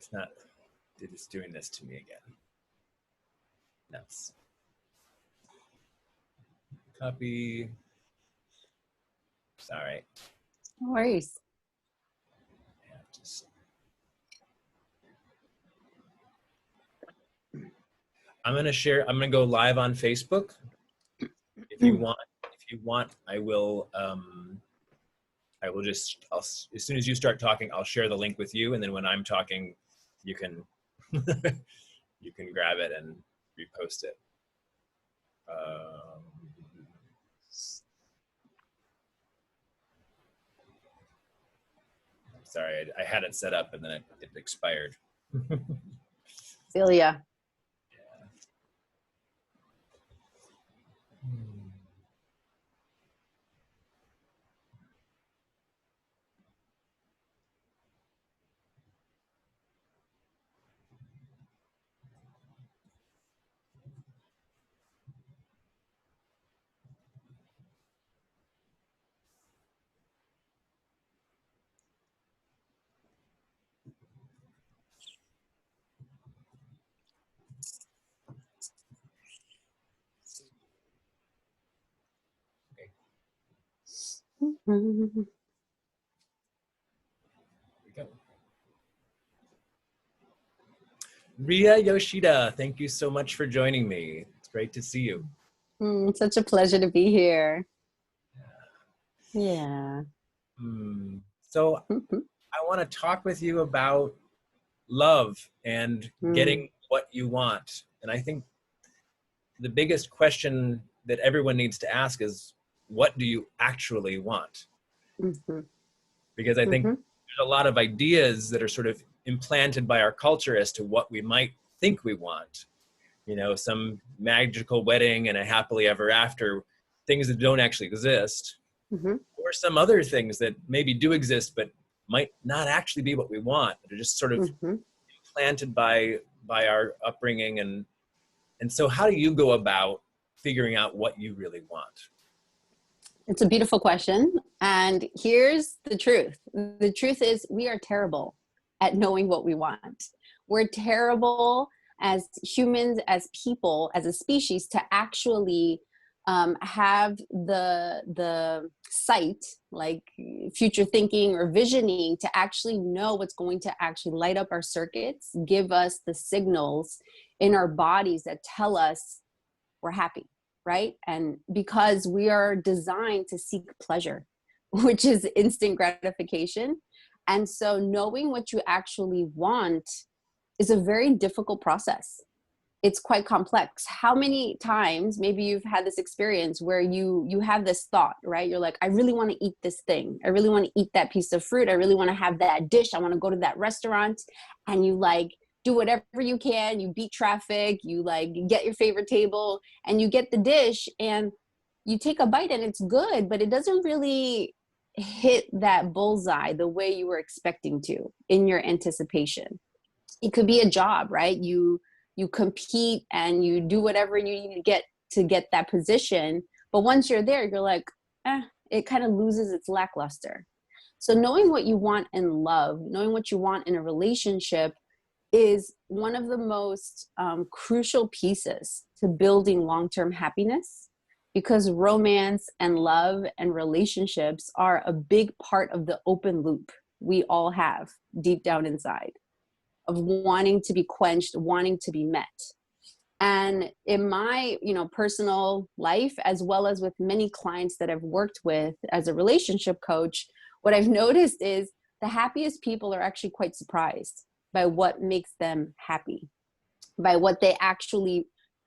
It's not, it's doing this to me again. Nuts. Copy. Sorry. No worries. Yeah, just. I'm gonna share. I'm gonna go live on Facebook. If you want, I will. Just. As soon as you start talking, I'll share the link with you, and then when I'm talking, you can you can grab it and repost it. Sorry, I had it set up and then it expired. Celia. Here we go. Ria Yoshida, thank you so much for joining me. It's great to see you. Such a pleasure to be here. Yeah. So I want to talk with you about love and getting what you want. And I think the biggest question that everyone needs to ask is, what do you actually want? Because I think there's a lot of ideas that are sort of implanted by our culture as to what we might think we want. You know, some magical wedding and a happily ever after, things that don't actually exist, or some other things that maybe do exist but might not actually be what we want. They're just sort of implanted by our upbringing. And so how do you go about figuring out what you really want? It's a beautiful question. And here's the truth. The truth is we are terrible at knowing what we want. We're terrible as humans, as people, as a species, to actually have the sight, like future thinking or visioning, to actually know what's going to actually light up our circuits, give us the signals in our bodies that tell us we're happy, right? And because we are designed to seek pleasure, which is instant gratification. And so knowing what you actually want is a very difficult process. It's quite complex. How many times, maybe you've had this experience where you have this thought, right? You're like, I really want to eat this thing. I really want to eat that piece of fruit. I really want to have that dish. I want to go to that restaurant. And you like do whatever you can. You beat traffic. You like get your favorite table and you get the dish and you take a bite and it's good, but it doesn't really hit that bullseye the way you were expecting to in your anticipation. It could be a job, right? You compete and you do whatever you need to get that position. But once you're there, you're like, it kind of loses its lackluster. So knowing what you want in love, knowing what you want in a relationship is one of the most crucial pieces to building long-term happiness, because romance and love and relationships are a big part of the open loop we all have deep down inside, of wanting to be quenched, wanting to be met. And in my, personal life, as well as with many clients that I've worked with as a relationship coach, what I've noticed is the happiest people are actually quite surprised by what makes them happy, by what they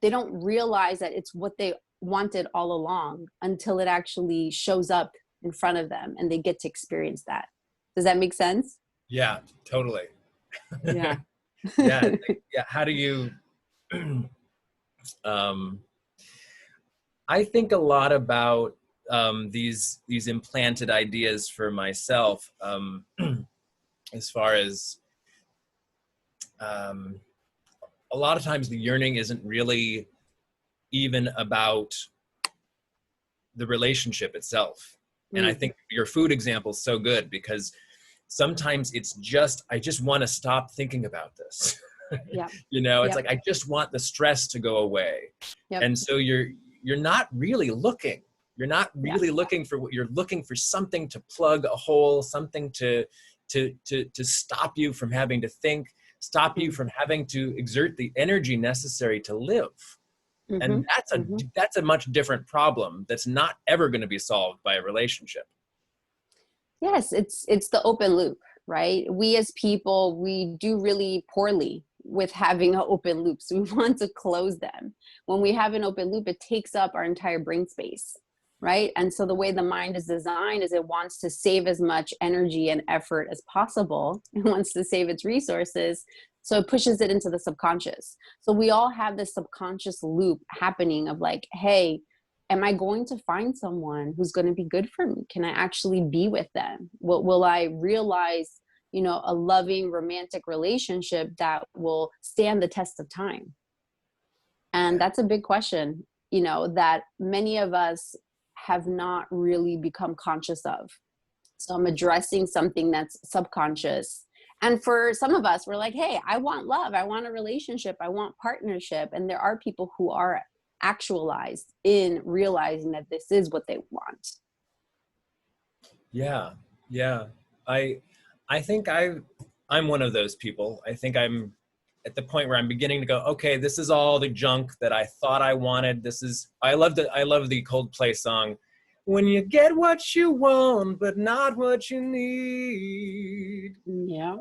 don't realize that it's what they wanted all along until it actually shows up in front of them and they get to experience that. Does that make sense? Yeah, totally. Yeah. Yeah. How do you, I think a lot about these implanted ideas for myself, as far as a lot of times the yearning isn't really even about the relationship itself. And I think your food example is so good, because sometimes it's just, I just want to stop thinking about this. Yeah. You know, it's Yep. like, I just want the stress to go away. Yep. And so you're not really looking. You're not really looking for what you're looking for, something to plug a hole, something to stop you from having to think, stop you from having to exert the energy necessary to live. And that's a much different problem that's not ever going to be solved by a relationship. Yes, it's the open loop, right? We as people, we do really poorly with having open loops. We want to close them. When we have an open loop, it takes up our entire brain space, right? And so the way the mind is designed is it wants to save as much energy and effort as possible. It wants to save its resources. So it pushes it into the subconscious. So we all have this subconscious loop happening of like, hey, am I going to find someone who's going to be good for me? Can I actually be with them? Will I realize, you know, a loving romantic relationship that will stand the test of time? And that's a big question, you know, that many of us have not really become conscious of. So I'm addressing something that's subconscious. And for some of us, we're like, hey, I want love. I want a relationship. I want partnership. And there are people who are actualized in realizing that this is what they want. Yeah. I think I'm one of those people. I think I'm at the point where I'm beginning to go, okay, this is all the junk that I thought I wanted. I love the Coldplay song, when you get what you want, but not what you need. Yeah.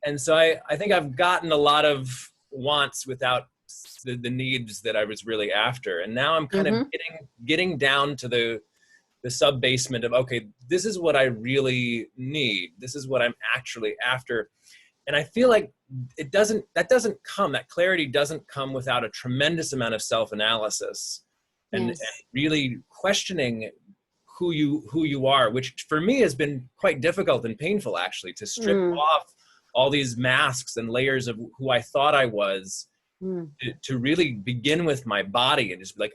And so I think I've gotten a lot of wants without the needs that I was really after. And now I'm kind of getting down to the sub basement of, okay, this is what I really need. This is what I'm actually after. And I feel like that clarity doesn't come without a tremendous amount of self-analysis and really questioning who you are, which for me has been quite difficult and painful, actually, to strip off all these masks and layers of who I thought I was, to really begin with my body and just be like,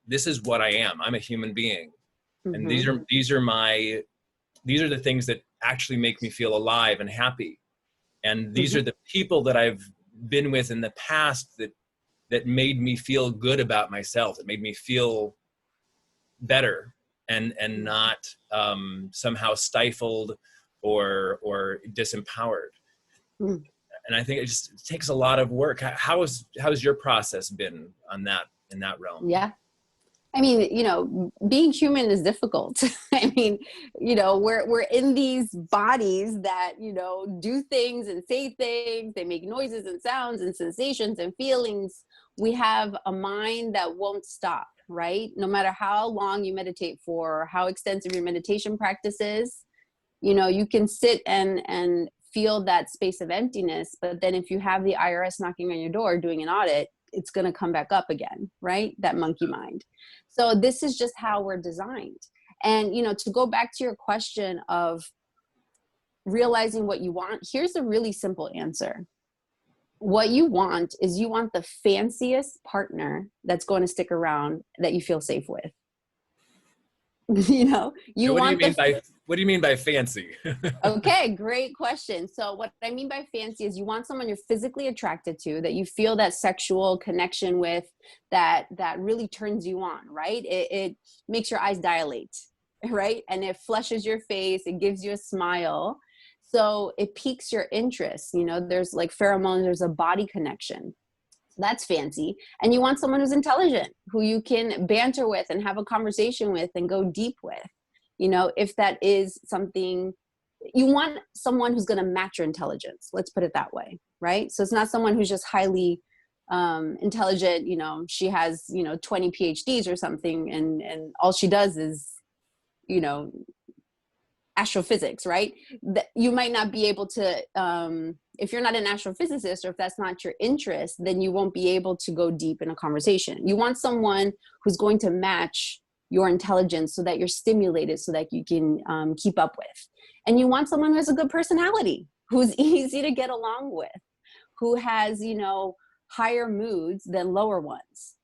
this is what I am. I'm a human being. And these are the things that actually make me feel alive and happy. And these are the people that I've been with in the past that made me feel good about myself. It made me feel better and not somehow stifled or disempowered. And I think it takes a lot of work. How's your process been in that realm? Yeah. I mean, you know, being human is difficult. I mean, you know, we're in these bodies that, you know, do things and say things. They make noises and sounds and sensations and feelings. We have a mind that won't stop, right? No matter how long you meditate for, or how extensive your meditation practice is, you know, you can sit and feel that space of emptiness. But then if you have the IRS knocking on your door doing an audit, it's going to come back up again, right? That monkey mind. So this is just how we're designed. And, you know, to go back to your question of realizing what you want, here's a really simple answer. What you want is you want the fanciest partner that's going to stick around that you feel safe with. You know, what do you mean by fancy? Okay, great question. So what I mean by fancy is you want someone you're physically attracted to, that you feel that sexual connection with, that really turns you on, right? It makes your eyes dilate, right? And it flushes your face, it gives you a smile. So it piques your interest. You know, there's like pheromones, there's a body connection. That's fancy. And you want someone who's intelligent, who you can banter with and have a conversation with and go deep with. You know, if that is something, you want someone who's going to match your intelligence. Let's put it that way, right? So it's not someone who's just highly intelligent. You know, she has, 20 PhDs or something, and all she does is, astrophysics, right? That you might not be able to, if you're not an astrophysicist, or if that's not your interest, then you won't be able to go deep in a conversation. You want someone who's going to match your intelligence so that you're stimulated, so that you can keep up with. And you want someone who has a good personality, who's easy to get along with, who has, higher moods than lower ones.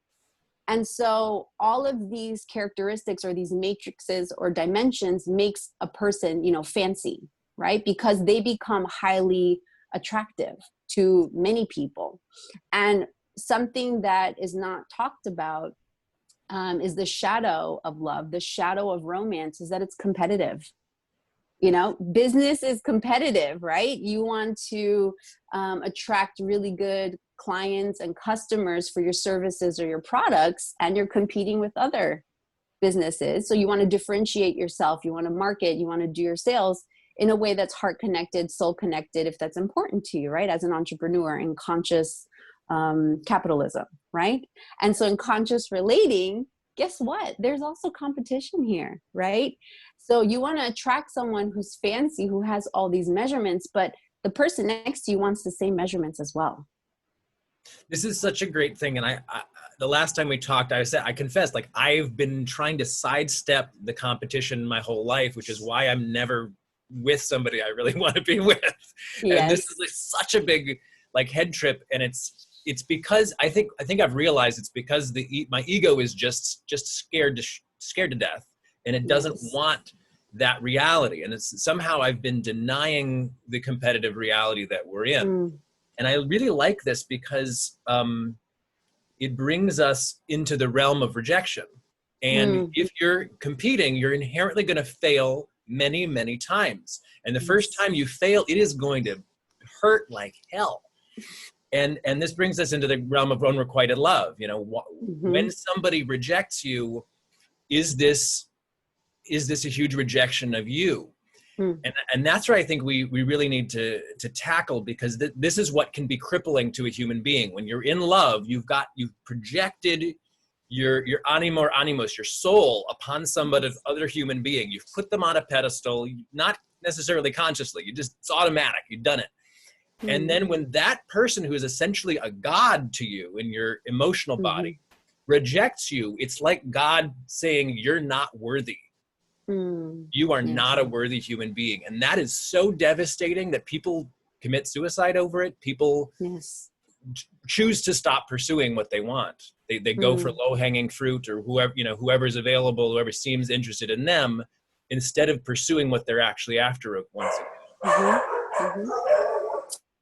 And so all of these characteristics or these matrices or dimensions makes a person, you know, fancy, right? Because they become highly attractive to many people. And something that is not talked about is the shadow of love, the shadow of romance, is that it's competitive. You know, business is competitive, right? You want to attract really good clients and customers for your services or your products, and you're competing with other businesses. So you want to differentiate yourself, you want to market, you want to do your sales in a way that's heart connected, soul connected, if that's important to you, right? As an entrepreneur in conscious capitalism, right? And so in conscious relating, guess what? There's also competition here, right? So you want to attract someone who's fancy, who has all these measurements, but the person next to you wants the same measurements as well. This is such a great thing. And I the last time we talked, I confessed, like, I've been trying to sidestep the competition my whole life, which is why I'm never with somebody I really want to be with. Yes. And this is like such a big like head trip. And it's because I think I've realized it's because my ego is just scared to death, and it doesn't want that reality. And it's somehow I've been denying the competitive reality that we're in. And I really like this because it brings us into the realm of rejection. And if you're competing, you're inherently going to fail many, many times. And the first time you fail, it is going to hurt like hell. And this brings us into the realm of unrequited love. You know, when somebody rejects you, is this a huge rejection of you? And that's where I think we really need to tackle, because this is what can be crippling to a human being. When you're in love, you've projected your anima or animus, your soul, upon somebody, other human being. You've put them on a pedestal, not necessarily consciously. It's automatic. You've done it. And then when that person, who is essentially a god to you in your emotional body, rejects you, it's like God saying, you're not worthy. You are not a worthy human being. And that is so devastating that people commit suicide over it. People choose to stop pursuing what they want. They go for low-hanging fruit, or whoever's available, whoever seems interested in them, instead of pursuing what they're actually after once again.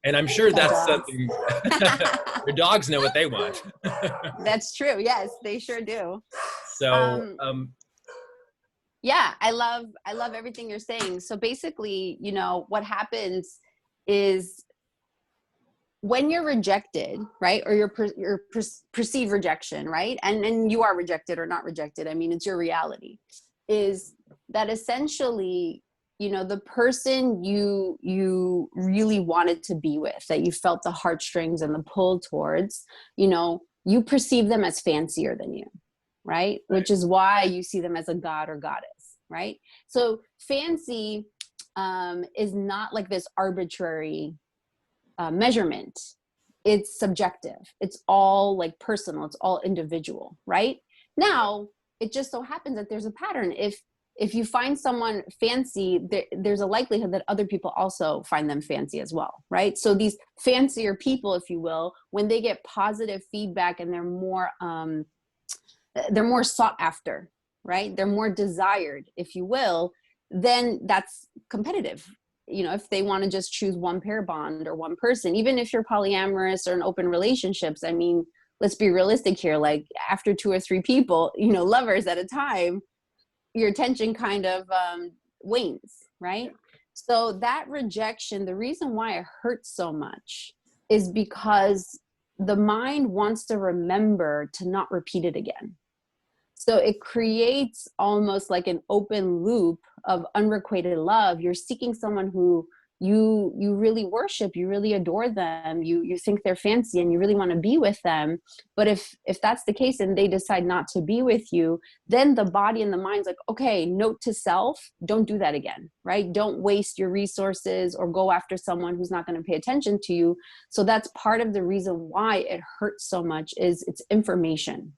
And I'm sure that's something your dogs know what they want. That's true. Yes, they sure do. So yeah, I love everything you're saying. So basically, you know, what happens is when you're rejected, right? Or your perceived rejection, right? And you are rejected or not rejected. I mean, it's your reality. Is that essentially, you know, the person you really wanted to be with, that you felt the heartstrings and the pull towards, you know, you perceive them as fancier than you. Right? Which is why you see them as a god or goddess, right? So fancy is not like this arbitrary measurement. It's subjective. It's all like personal. It's all individual, right? Now, it just so happens that there's a pattern. If you find someone fancy, there's a likelihood that other people also find them fancy as well, right? So these fancier people, if you will, when they get positive feedback and they're more sought after, right? They're more desired, if you will, then that's competitive. You know, if they want to just choose one pair bond or one person, even if you're polyamorous or in open relationships, I mean, let's be realistic here. Like after 2 or 3 people, you know, lovers at a time, your attention kind of wanes, right? So that rejection, the reason why it hurts so much is because the mind wants to remember to not repeat it again. So it creates almost like an open loop of unrequited love. You're seeking someone who you really worship, you really adore them, you think they're fancy and you really want to be with them. But if that's the case and they decide not to be with you, then the body and the mind's like, okay, note to self, don't do that again, right? Don't waste your resources or go after someone who's not going to pay attention to you. So that's part of the reason why it hurts so much, is it's information.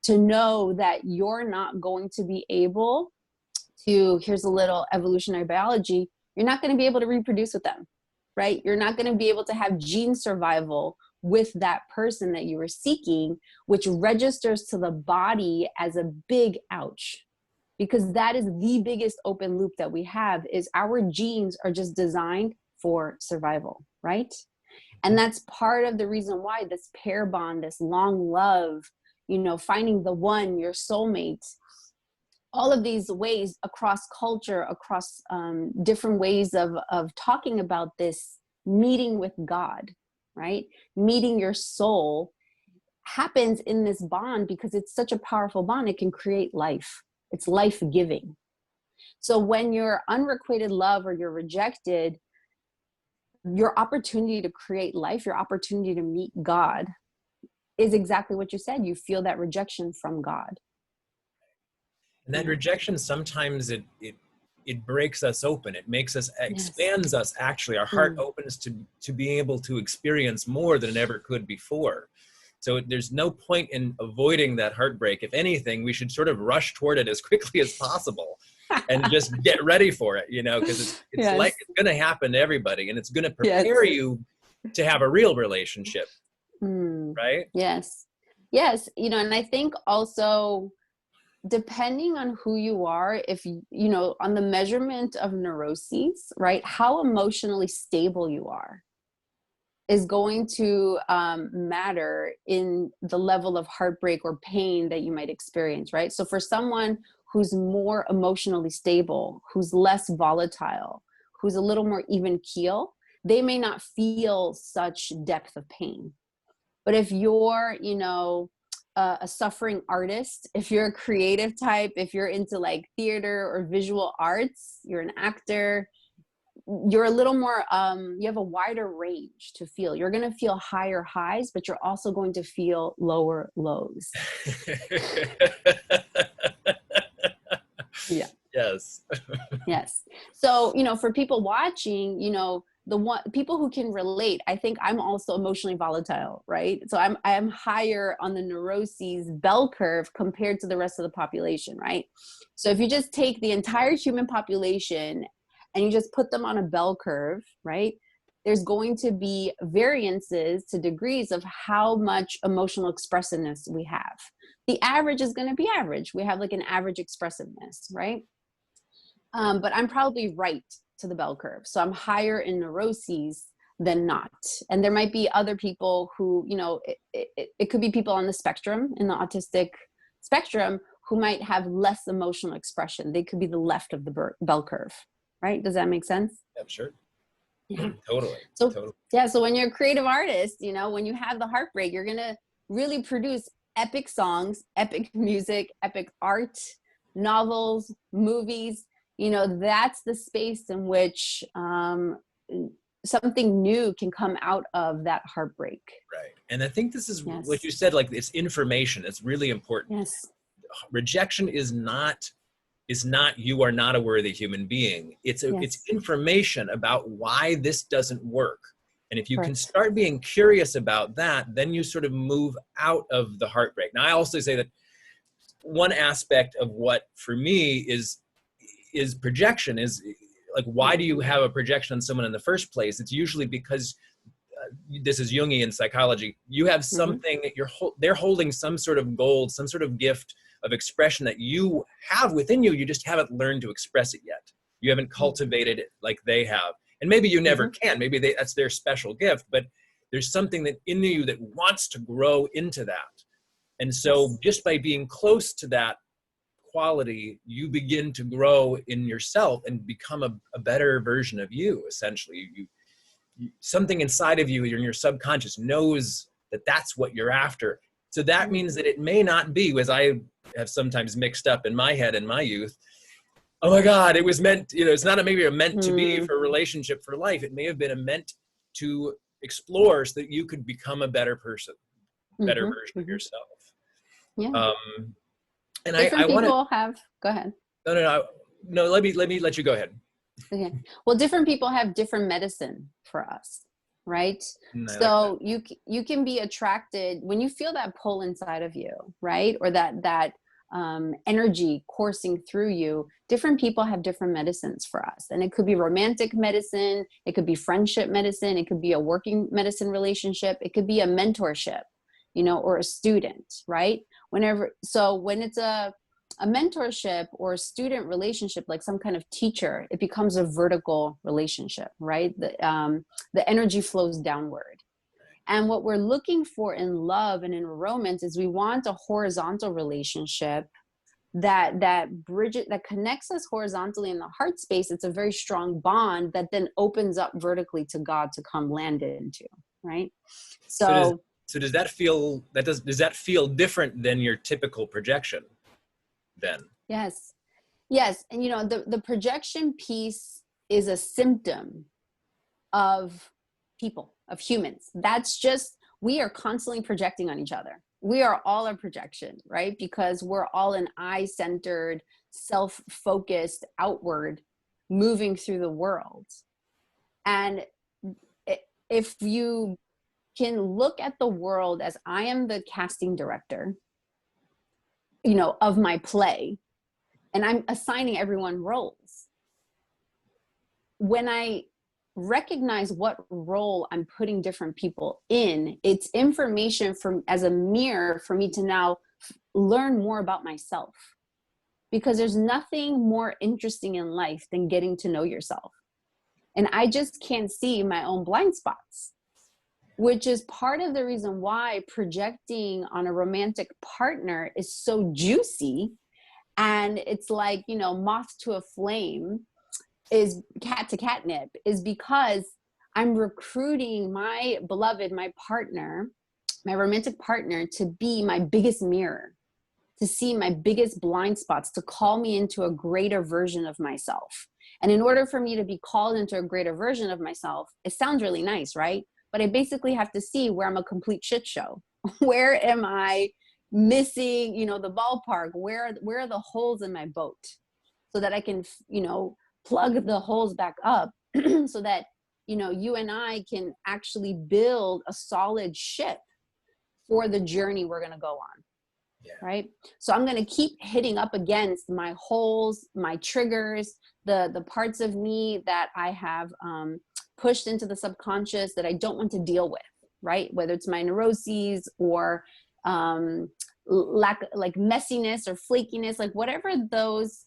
To know that you're not going to be able to, here's a little evolutionary biology, you're not going to be able to reproduce with them, right? You're not going to be able to have gene survival with that person that you were seeking, which registers to the body as a big ouch. Because that is the biggest open loop that we have, is our genes are just designed for survival, right? And that's part of the reason why this pair bond, this long love, you know, finding the one, your soulmate, all of these ways across culture, across different ways of talking about this meeting with God, right? Meeting your soul happens in this bond because it's such a powerful bond. It can create life. It's life-giving. So when you're unrequited love or you're rejected, your opportunity to create life, your opportunity to meet God is exactly what you said. You feel that rejection from God. And that rejection, sometimes it breaks us open. It makes us, expands us, actually. Our heart opens to being able to experience more than it ever could before. So there's no point in avoiding that heartbreak. If anything, we should sort of rush toward it as quickly as possible and just get ready for it, you know, because it's like, it's going to happen to everybody, and it's going to prepare you to have a real relationship. Right? Yes. Yes. You know, and I think also, depending on who you are, if you know, on the measurement of neuroses, right, how emotionally stable you are is going to matter in the level of heartbreak or pain that you might experience, right? So for someone who's more emotionally stable, who's less volatile, who's a little more even keel, they may not feel such depth of pain. But if you're, you know, a suffering artist, if you're a creative type, if you're into like theater or visual arts, you're an actor, you're a little more, you have a wider range to feel. You're going to feel higher highs, but you're also going to feel lower lows. Yeah. Yes. Yes. So, you know, for people watching, you know, people who can relate, I think I'm also emotionally volatile, right? So I'm higher on the neuroses bell curve compared to the rest of the population, right? So if you just take the entire human population and you just put them on a bell curve, right, there's going to be variances to degrees of how much emotional expressiveness we have. The average is going to be average. We have like an average expressiveness, right? But I'm probably right to the bell curve. So I'm higher in neuroses than not. And there might be other people who, you know, it could be people on the spectrum, in the autistic spectrum, who might have less emotional expression. They could be the left of the bell curve, right? Does that make sense? Yeah, sure. Yeah. Totally. So, totally. yeah, so when you're a creative artist, you know, when you have the heartbreak, you're going to really produce epic songs, epic music, epic art, novels, movies. You know, that's the space in which something new can come out of that heartbreak. Right. And I think this is what you said, like, it's information. It's really important. Yes. Rejection is not you are not a worthy human being. It's information about why this doesn't work. And if you can start being curious about that, then you sort of move out of the heartbreak. Now, I also say that one aspect of what, for me, is projection is, like, why do you have a projection on someone in the first place? It's usually because this is Jungian psychology. You have something that they're holding some sort of gold, some sort of gift of expression that you have within you. You just haven't learned to express it yet. You haven't cultivated it like they have. And maybe you never can. Maybe that's their special gift, but there's something that in you that wants to grow into that. And so just by being close to that quality, you begin to grow in yourself and become a better version of you, essentially. Something inside of you in your subconscious knows that that's what you're after. So that means that it may not be, as I have sometimes mixed up in my head in my youth, oh my God, it was meant, you know, it's not maybe a meant to be for a relationship for life. It may have been a meant to explore so that you could become a better person, better version of yourself. Yeah. And different I want people have, go ahead. No, let me let you go ahead. Okay. Well, different people have different medicine for us, right? So you can be attracted when you feel that pull inside of you, right? Or that energy coursing through you. Different people have different medicines for us. And it could be romantic medicine. It could be friendship medicine. It could be a working medicine relationship. It could be a mentorship, you know, or a student, right? So when it's a mentorship or a student relationship, like some kind of teacher, it becomes a vertical relationship, right? The energy flows downward. And what we're looking for in love and in romance is we want a horizontal relationship that bridges, that connects us horizontally in the heart space. It's a very strong bond that then opens up vertically to God to come land into, right? So does that feel, does that feel different than your typical projection then? Yes. Yes. And you know, the projection piece is a symptom of people, of humans. That's just, we are constantly projecting on each other. We are all a projection, right? Because we're all an I-centered, self-focused, outward, moving through the world. And if you can look at the world as I am the casting director, you know, of my play, and I'm assigning everyone roles. When I recognize what role I'm putting different people in, it's information as a mirror for me to now learn more about myself. Because there's nothing more interesting in life than getting to know yourself. And I just can't see my own blind spots, which is part of the reason why projecting on a romantic partner is so juicy. And it's like, you know, moth to a flame, is cat to catnip, is because I'm recruiting my beloved, my partner, my romantic partner, to be my biggest mirror, to see my biggest blind spots, to call me into a greater version of myself. And in order for me to be called into a greater version of myself, it sounds really nice, right? But I basically have to see where I'm a complete shit show. Where am I missing, you know, the ballpark? Where are the holes in my boat? So that I can, you know, plug the holes back up so that, you know, you and I can actually build a solid ship for the journey we're going to go on. Yeah. Right. So I'm going to keep hitting up against my holes, my triggers, the parts of me that I have pushed into the subconscious that I don't want to deal with. Right. Whether it's my neuroses or lack, like messiness or flakiness, like whatever those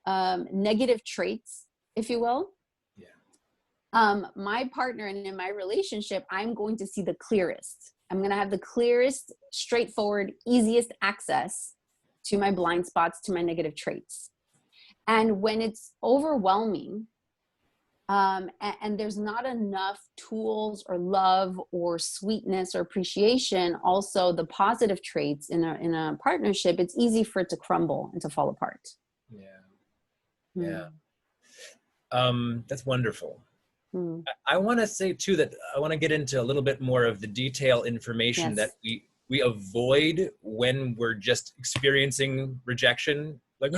negative traits, if you will. Yeah. My partner and in my relationship, I'm going to see the clearest. I'm going to have the clearest, straightforward, easiest access to my blind spots, to my negative traits. And when it's overwhelming, and there's not enough tools or love or sweetness or appreciation, also the positive traits in a partnership, it's easy for it to crumble and to fall apart. Yeah. Yeah. That's wonderful. I want to say too that I want to get into a little bit more of the detail information that we avoid when we're just experiencing rejection. Like,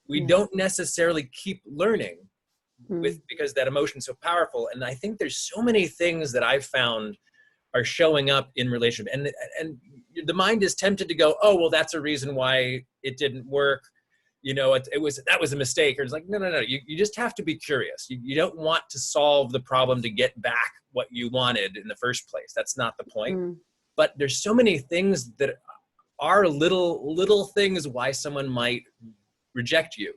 we don't necessarily keep learning because that emotion's so powerful. And I think there's so many things that I've found are showing up in relationship, and the mind is tempted to go, oh, well, that's a reason why it didn't work. You know, that was a mistake. Or it's like, no. You just have to be curious. You don't want to solve the problem to get back what you wanted in the first place. That's not the point. But there's so many things that are little things why someone might reject you,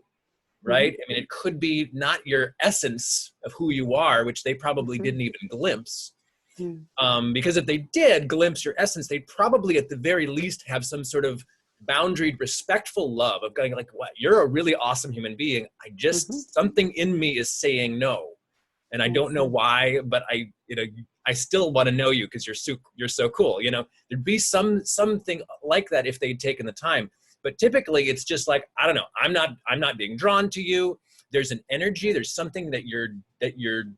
right? I mean, it could be not your essence of who you are, which they probably didn't even glimpse. Because if they did glimpse your essence, they'd probably at the very least have some sort of boundaried, respectful love of going like, what, you're a really awesome human being. I just, something in me is saying no. And I don't know why, but I still want to know you because you're so cool. You know, there'd be something like that if they'd taken the time. But typically it's just like, I don't know, I'm not being drawn to you. There's an energy, there's something there's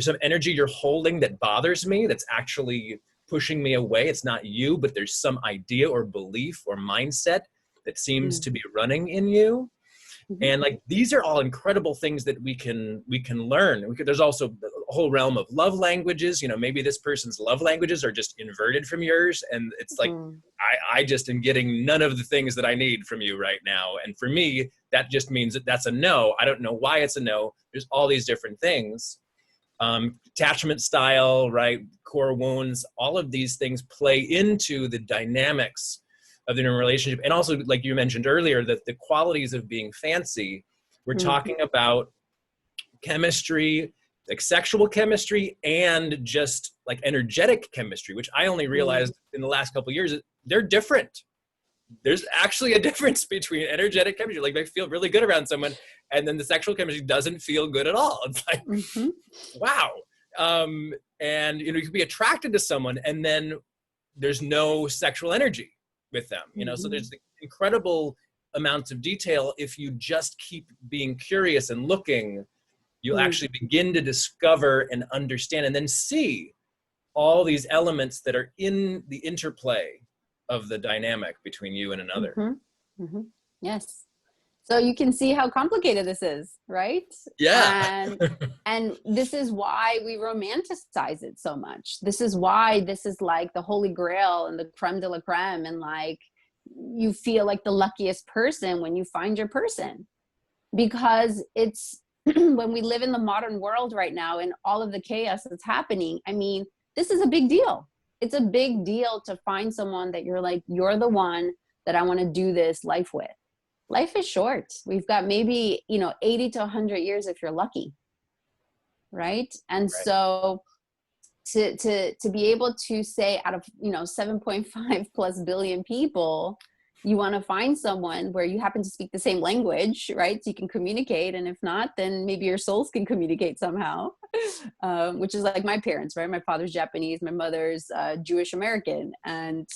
some energy you're holding that bothers me, that's actually pushing me away. It's not you, but there's some idea or belief or mindset that seems to be running in you. And like, these are all incredible things that we can learn. There's also whole realm of love languages. You know, maybe this person's love languages are just inverted from yours, and it's like, I just am getting none of the things that I need from you right now. And for me, that just means that that's a no. I don't know why it's a no. There's all these different things. Attachment style, right? Core wounds, all of these things play into the dynamics of the relationship. And also, like you mentioned earlier, that the qualities of being fancy, we're talking about chemistry, like sexual chemistry, and just like energetic chemistry, which I only realized in the last couple of years, they're different. There's actually a difference between energetic chemistry, like they feel really good around someone, and then the sexual chemistry doesn't feel good at all. It's like, wow. And you know, you can be attracted to someone and then there's no sexual energy with them, you know. So there's incredible amounts of detail. If you just keep being curious and looking, you'll actually begin to discover and understand and then see all these elements that are in the interplay of the dynamic between you and another. Yes. So you can see how complicated this is, right? Yeah. And this is why we romanticize it so much. This is why this is like the holy grail and the creme de la creme, and like you feel like the luckiest person when you find your person, because it's when we live in the modern world right now and all of the chaos that's happening. I mean, this is a big deal. It's a big deal to find someone that you're like, you're the one that I want to do this life with. Life is short. We've got maybe, 80 to 100 years if you're lucky. Right. And so to be able to say out of, 7.5 plus billion people, you want to find someone where you happen to speak the same language, right? So you can communicate. And if not, then maybe your souls can communicate somehow, which is like my parents, right? My father's Japanese, my mother's Jewish American. And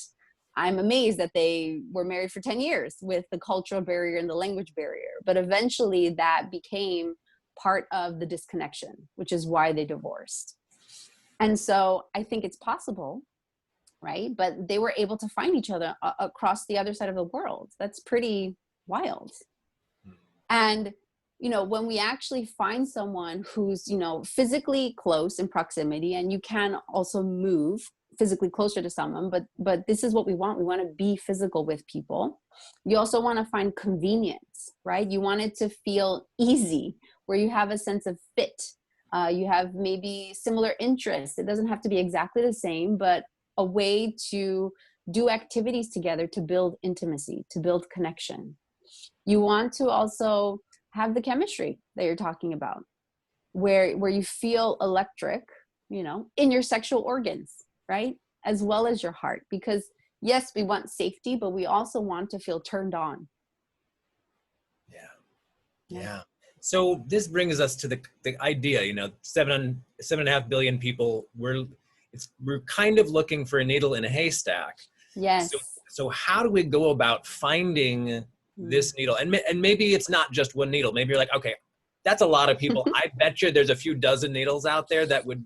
I'm amazed that they were married for 10 years with the cultural barrier and the language barrier. But eventually that became part of the disconnection, which is why they divorced. And so I think it's possible, right? But they were able to find each other across the other side of the world. That's pretty wild. And, when we actually find someone who's, physically close in proximity, and you can also move physically closer to someone, but this is what we want. We want to be physical with people. You also want to find convenience, right? You want it to feel easy, where you have a sense of fit. You have maybe similar interests. It doesn't have to be exactly the same, but a way to do activities together to build intimacy, to build connection. You want to also have the chemistry that you're talking about, where you feel electric, in your sexual organs, right? As well as your heart. Because yes, we want safety, but we also want to feel turned on. Yeah. So this brings us to the idea, 7.5 billion people, we're kind of looking for a needle in a haystack. Yes. So how do we go about finding this needle? And maybe it's not just one needle. Maybe you're like, okay, that's a lot of people. I bet you there's a few dozen needles out there that would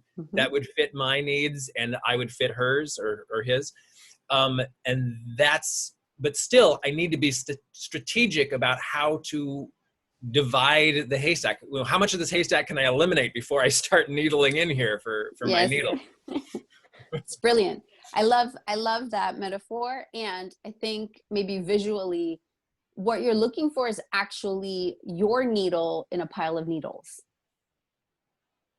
fit my needs, and I would fit hers or his. But still, I need to be strategic about how to divide the haystack. Well, how much of this haystack can I eliminate before I start needling in here for my needle? It's brilliant. I love that metaphor. And I think maybe visually, what you're looking for is actually your needle in a pile of needles.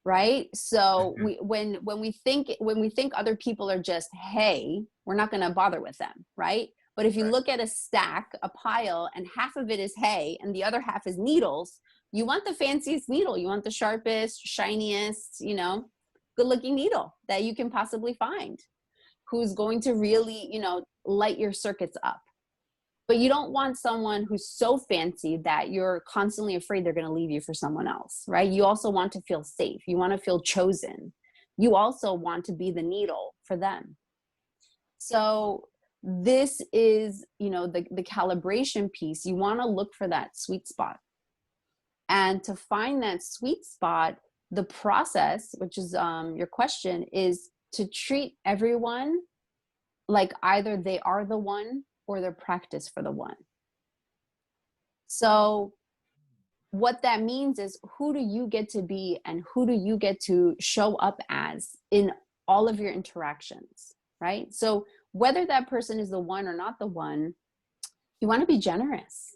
Right? So when we think other people are just hay, we're not going to bother with them, right? But if you look at a stack, a pile, and half of it is hay and the other half is needles, you want the fanciest needle. You want the sharpest, shiniest, good looking needle that you can possibly find, who's going to really, light your circuits up. But you don't want someone who's so fancy that you're constantly afraid they're going to leave you for someone else, right? You also want to feel safe. You want to feel chosen. You also want to be the needle for them. So this is, the calibration piece. You want to look for that sweet spot. And to find that sweet spot, the process, which is your question, is to treat everyone like either they are the one or their practice for the one. So what that means is, who do you get to be and who do you get to show up as in all of your interactions, right? So whether that person is the one or not the one, you want to be generous.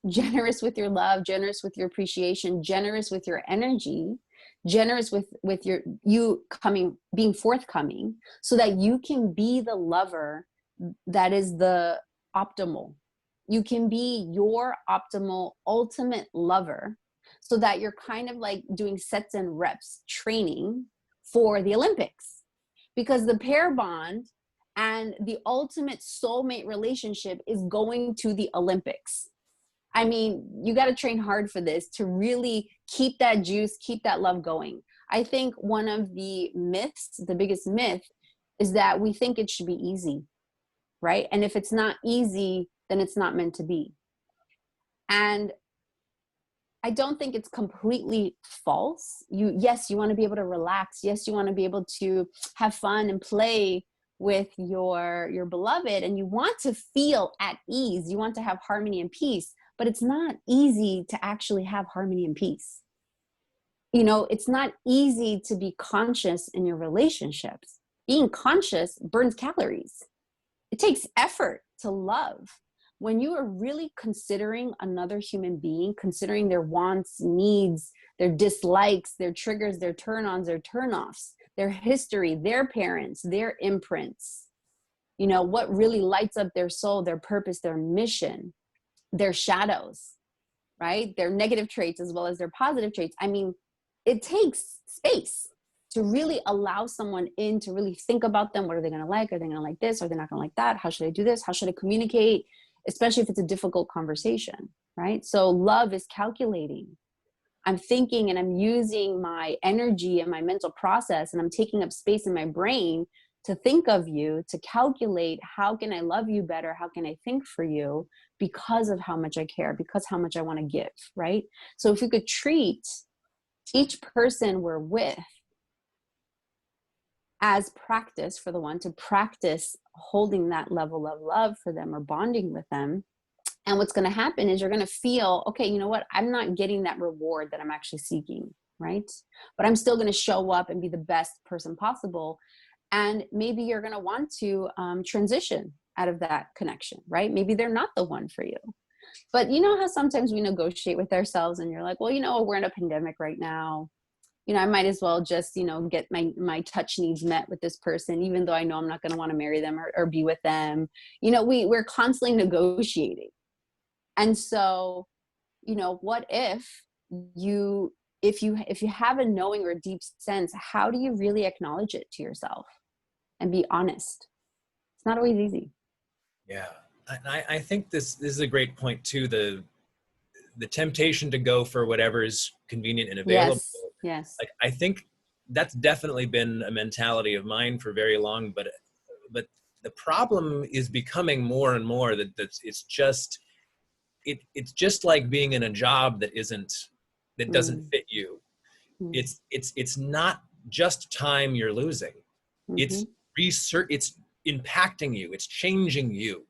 Generous with your love, generous with your appreciation, generous with your energy, generous with your being forthcoming, so that you can be the lover that is the optimal. You can be your optimal ultimate lover, so that you're kind of like doing sets and reps training for the Olympics. Because the pair bond and the ultimate soulmate relationship is going to the Olympics. I mean, you got to train hard for this to really keep that juice, keep that love going. I think one of the myths, the biggest myth, is that we think it should be easy, right? And if it's not easy, then it's not meant to be. And I don't think it's completely false. Yes, you want to be able to relax. Yes, you want to be able to have fun and play with your beloved, and you want to feel at ease. You want to have harmony and peace, but it's not easy to actually have harmony and peace. You know, it's not easy to be conscious in your relationships. Being conscious burns calories. It takes effort to love. When you are really considering another human being, considering their wants, needs, their dislikes, their triggers, their turn-ons, their turn-offs, their history, their parents, their imprints, you know, what really lights up their soul, their purpose, their mission, their shadows, right? Their negative traits as well as their positive traits. I mean, it takes space to really allow someone in, to really think about them. What are they going to like? Are they going to like this? Are they not going to like that? How should I do this? How should I communicate? Especially if it's a difficult conversation, right? So love is calculating. I'm thinking and I'm using my energy and my mental process, and I'm taking up space in my brain to think of you, to calculate, how can I love you better? How can I think for you? Because of how much I care, because how much I want to give, right? So if we could treat each person we're with as practice, for the one to practice holding that level of love for them or bonding with them. And what's going to happen is you're going to feel, okay, you know what? I'm not getting that reward that I'm actually seeking, right? But I'm still going to show up and be the best person possible. And maybe you're going to want to transition out of that connection, right? Maybe they're not the one for you. But you know how sometimes we negotiate with ourselves and you're like, well, you know, we're in a pandemic right now. You know, I might as well just, you know, get my touch needs met with this person, even though I know I'm not going to want to marry them or be with them. You know, we're constantly negotiating. And so, you know, what if you have a knowing or a deep sense, how do you really acknowledge it to yourself and be honest? It's not always easy. Yeah. I think this is a great point too. The temptation to go for whatever is convenient and available. Yes. Like, I think that's definitely been a mentality of mine for very long, but the problem is becoming more and more that it's just like being in a job that doesn't fit you. It's not just time you're losing. It's research, it's impacting you, it's changing you.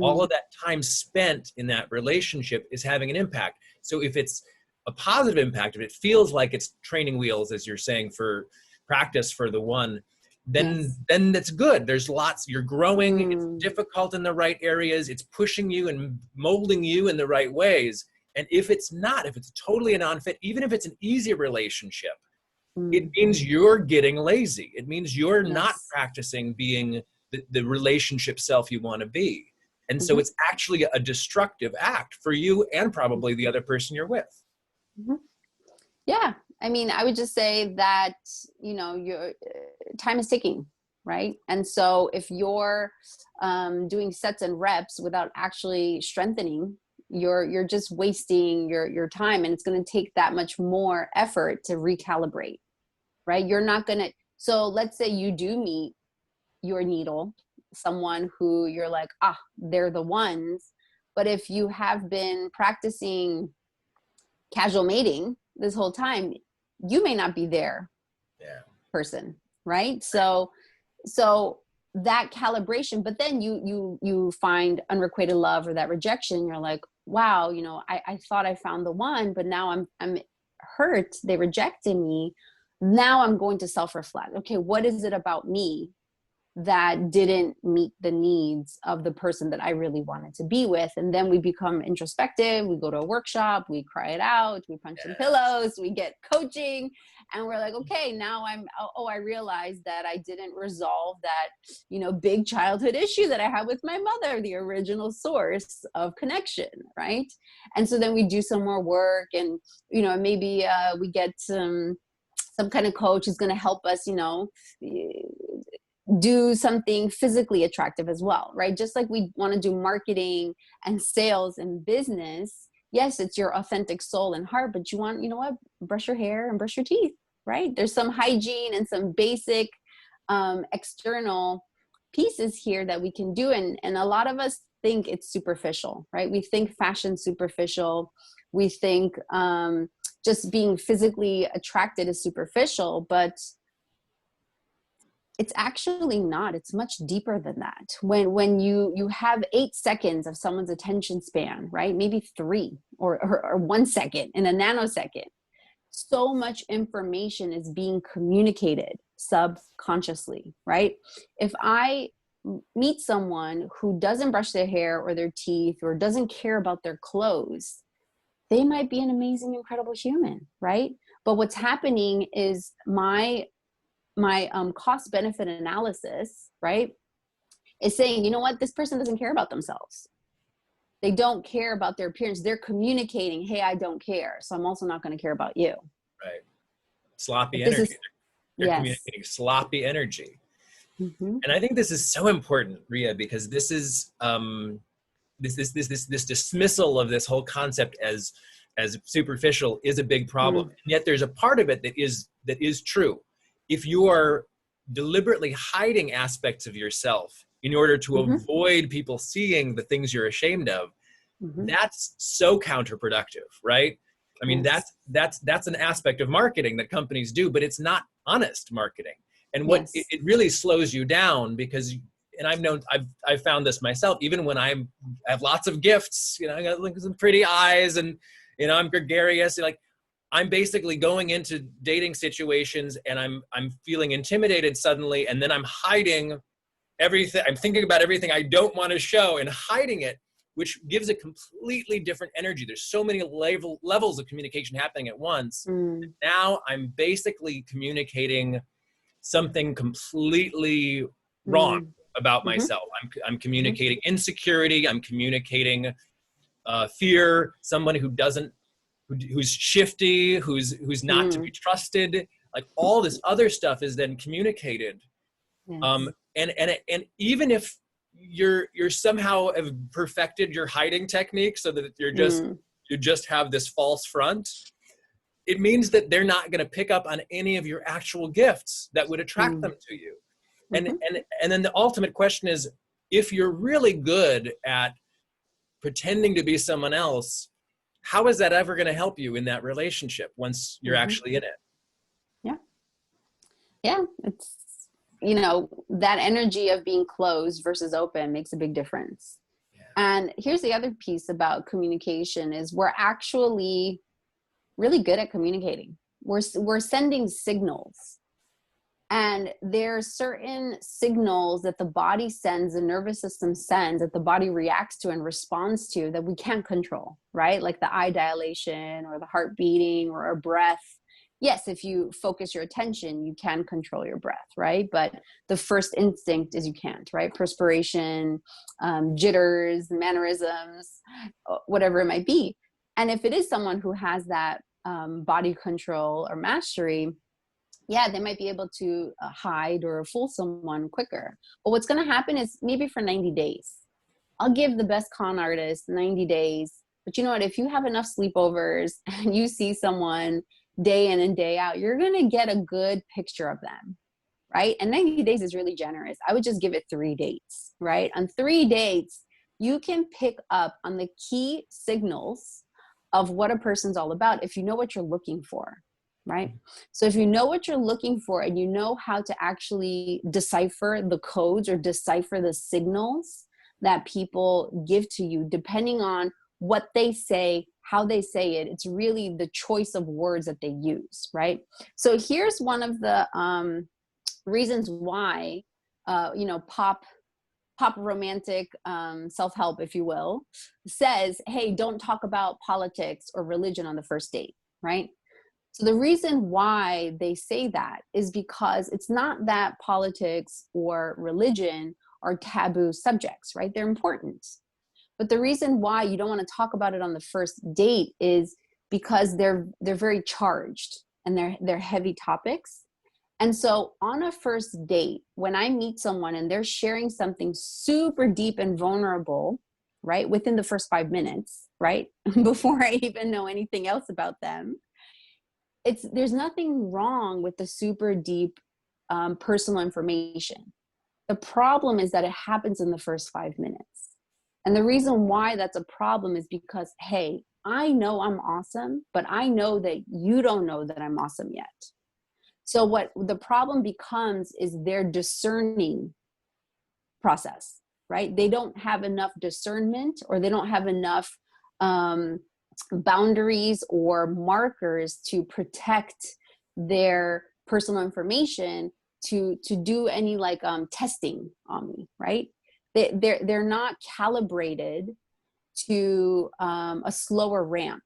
All of that time spent in that relationship is having an impact. So if it's a positive impact, if it feels like it's training wheels, as you're saying, for practice for the one, then that's good. There's lots, you're growing, it's difficult in the right areas, it's pushing you and molding you in the right ways. And if it's not, if it's totally a non-fit, even if it's an easy relationship, it means you're getting lazy. It means you're not practicing being the relationship self you want to be. And so it's actually a destructive act for you and probably the other person you're with. Yeah. I mean, I would just say that, you know, your time is ticking, right? And so if you're doing sets and reps without actually strengthening, you're just wasting your time, and it's going to take that much more effort to recalibrate, right? You're not going to, so let's say you do meet your needle, someone who you're like, they're the ones. But if you have been practicing casual mating this whole time, you may not be their person, right? So that calibration, but then you find unrequited love or that rejection, you're like, wow, you know, I thought I found the one, but now I'm hurt. They rejected me. Now I'm going to self-reflect. Okay, what is it about me that didn't meet the needs of the person that I really wanted to be with? And then we become introspective. We go to a workshop, we cry it out, we punch some pillows, we get coaching, and we're like, okay, now I realized that I didn't resolve that, you know, big childhood issue that I had with my mother, the original source of connection, right? And so then we do some more work, and, you know, maybe we get some kind of coach is going to help us, you know, do something physically attractive as well, right? Just like we want to do marketing and sales and business. Yes, it's your authentic soul and heart, but you want, you know what, brush your hair and brush your teeth, right? There's some hygiene and some basic external pieces here that we can do. And a lot of us think it's superficial, right? We think fashion superficial. We think just being physically attracted is superficial, but it's actually not. It's much deeper than that. When you have 8 seconds of someone's attention span, right? Maybe 3 or 1 second in a nanosecond. So much information is being communicated subconsciously, right? If I meet someone who doesn't brush their hair or their teeth or doesn't care about their clothes, they might be an amazing, incredible human, right? But what's happening is my cost benefit analysis, right, is saying, you know what, this person doesn't care about themselves. They don't care about their appearance. They're communicating, hey, I don't care, so I'm also not going to care about you. Right. Sloppy But energy. They're yes. communicating sloppy energy. Mm-hmm. And I think this is so important, Ria, because this is this dismissal of this whole concept as superficial is a big problem. And yet there's a part of it that is true. If you are deliberately hiding aspects of yourself in order to avoid people seeing the things you're ashamed of, that's so counterproductive, right? I mean, that's an aspect of marketing that companies do, but it's not honest marketing. And what it really slows you down, because, and I've found this myself, even when I have lots of gifts, you know, I got like some pretty eyes, and, you know, I'm gregarious, like, I'm basically going into dating situations and I'm feeling intimidated suddenly, and then I'm hiding everything. I'm thinking about everything I don't want to show and hiding it, which gives a completely different energy. There's so many levels of communication happening at once. Now I'm basically communicating something completely wrong about myself. I'm communicating insecurity. I'm communicating fear. Somebody who's shifty, who's not to be trusted. Like, all this other stuff is then communicated. And even if you're somehow have perfected your hiding technique so that you just have this false front, it means that they're not going to pick up on any of your actual gifts that would attract them to you. And then the ultimate question is, if you're really good at pretending to be someone else, how is that ever going to help you in that relationship once you're actually in it? Yeah. It's, you know, that energy of being closed versus open makes a big difference. And here's the other piece about communication is we're actually really good at communicating. We're sending signals. And there are certain signals that the body sends, the nervous system sends, that the body reacts to and responds to, that we can't control, right? Like the eye dilation or the heart beating or our breath. Yes, if you focus your attention, you can control your breath, right? But the first instinct is you can't, right? Perspiration, jitters, mannerisms, whatever it might be. And if it is someone who has that body control or mastery, yeah, they might be able to hide or fool someone quicker. But what's going to happen is maybe for 90 days. I'll give the best con artist 90 days. But you know what? If you have enough sleepovers and you see someone day in and day out, you're going to get a good picture of them, right? And 90 days is really generous. I would just give it 3 dates, right? On 3 dates, you can pick up on the key signals of what a person's all about if you know what you're looking for. Right? So if you know what you're looking for and you know how to actually decipher the codes or decipher the signals that people give to you, depending on what they say, how they say it. It's really the choice of words that they use, right? So here's one of the reasons why, pop romantic self-help, if you will, says, hey, don't talk about politics or religion on the first date, right? So the reason why they say that is because it's not that politics or religion are taboo subjects, right? They're important. But the reason why you don't want to talk about it on the first date is because they're very charged and they're heavy topics. And so on a first date, when I meet someone and they're sharing something super deep and vulnerable, right, within the first 5 minutes, right, before I even know anything else about them, there's nothing wrong with the super deep personal information. The problem is that it happens in the first 5 minutes. And the reason why that's a problem is because, hey, I know I'm awesome, but I know that you don't know that I'm awesome yet. So what the problem becomes is their discerning process, right? They don't have enough discernment, or they don't have enough boundaries or markers to protect their personal information to do any testing on me, right? They're not calibrated to a slower ramp.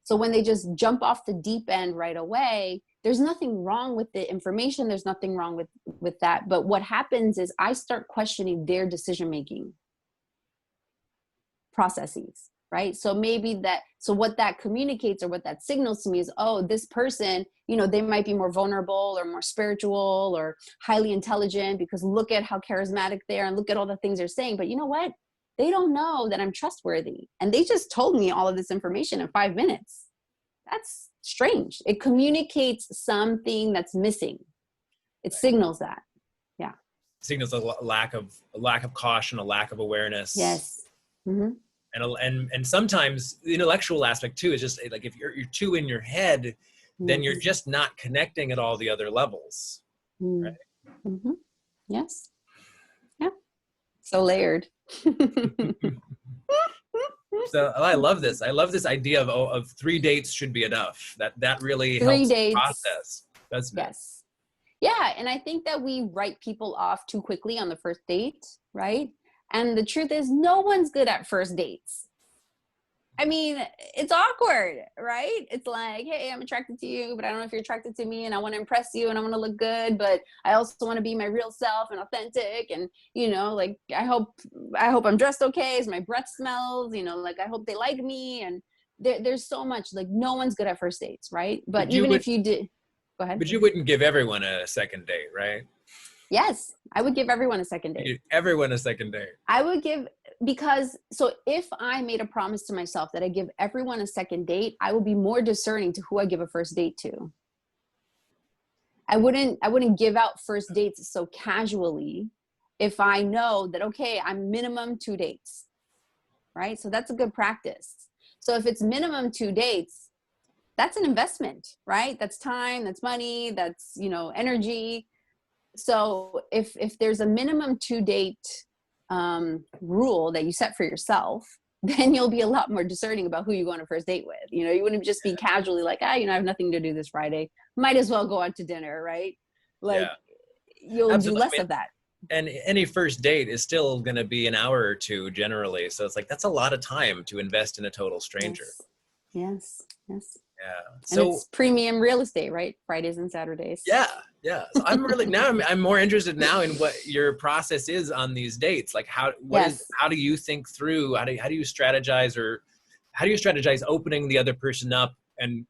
So when they just jump off the deep end right away, there's nothing wrong with the information. There's nothing wrong with that. But what happens is I start questioning their decision-making processes, right? So what that communicates or what that signals to me is, oh, this person, they might be more vulnerable or more spiritual or highly intelligent because look at how charismatic they are and look at all the things they're saying. But you know what? They don't know that I'm trustworthy. And they just told me all of this information in 5 minutes. That's strange. It communicates something that's missing. It signals that. Yeah. Signals a lack of caution, a lack of awareness. Yes. Mm-hmm. And sometimes the intellectual aspect too is just like if you're too in your head, then you're just not connecting at all the other levels. Mm-hmm. Right? Mm-hmm. Yes. Yeah. So layered. So I love this. I love this idea of 3 dates should be enough. That really 3 helps dates. process, doesn't it? Yes. Yeah. And I think that we write people off too quickly on the first date, right? And the truth is, no one's good at first dates. I mean, it's awkward, right? It's like, hey, I'm attracted to you, but I don't know if you're attracted to me, and I want to impress you and I want to look good, but I also want to be my real self and authentic. And, I hope I'm dressed okay as my breath smells, I hope they like me. And there's so much, no one's good at first dates, right? But even if you did, go ahead. But you wouldn't give everyone a second date, right? Yes, I would give everyone a second date. Everyone a second date. I would so if I made a promise to myself that I give everyone a second date, I would be more discerning to who I give a first date to. I wouldn't give out first dates so casually if I know that, okay, I'm minimum 2 dates, right? So that's a good practice. So if it's minimum 2 dates, that's an investment, right? That's time, that's money, that's, energy. So if there's a minimum 2 date rule that you set for yourself, then you'll be a lot more discerning about who you go on a first date with. You wouldn't just be casually like, I have nothing to do this Friday. Might as well go out to dinner, right? You'll Absolutely. do less of that. And any first date is still going to be an hour or two generally. So it's that's a lot of time to invest in a total stranger. Yes. Yeah. So and it's premium real estate, right? Fridays and Saturdays. Yeah. So I'm really I'm more interested now in what your process is on these dates. How do you think through? How do you strategize, or how do you strategize opening the other person up and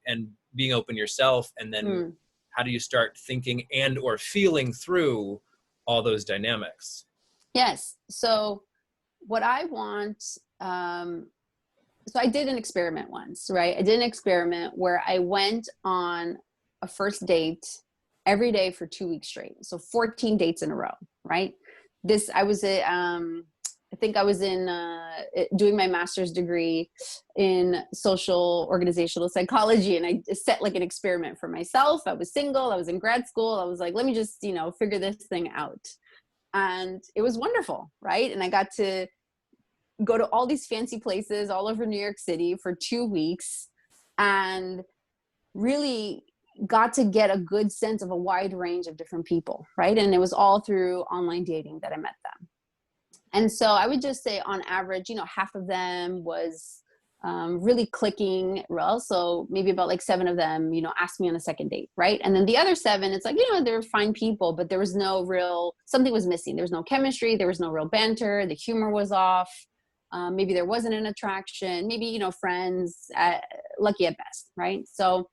being open yourself, and then how do you start thinking and or feeling through all those dynamics? Yes. So what I want, so I did an experiment once, right? I did an experiment where I went on a first date every day for 2 weeks straight. So 14 dates in a row, right? I think I was in doing my master's degree in social organizational psychology, and I set an experiment for myself. I was single. I was in grad school. I was like, let me just, figure this thing out. And it was wonderful, right? And I got to go to all these fancy places all over New York City for 2 weeks and really got to get a good sense of a wide range of different people, right? And it was all through online dating that I met them. And so I would just say on average, you know, half of them was really clicking well. So maybe about like 7 of them, you know, asked me on a second date, right? And then the other 7, it's like, you know, they're fine people, but there was no real, something was missing. There was no chemistry. There was no real banter. The humor was off. Maybe there wasn't an attraction. Maybe, you know, friends, lucky at best, right? So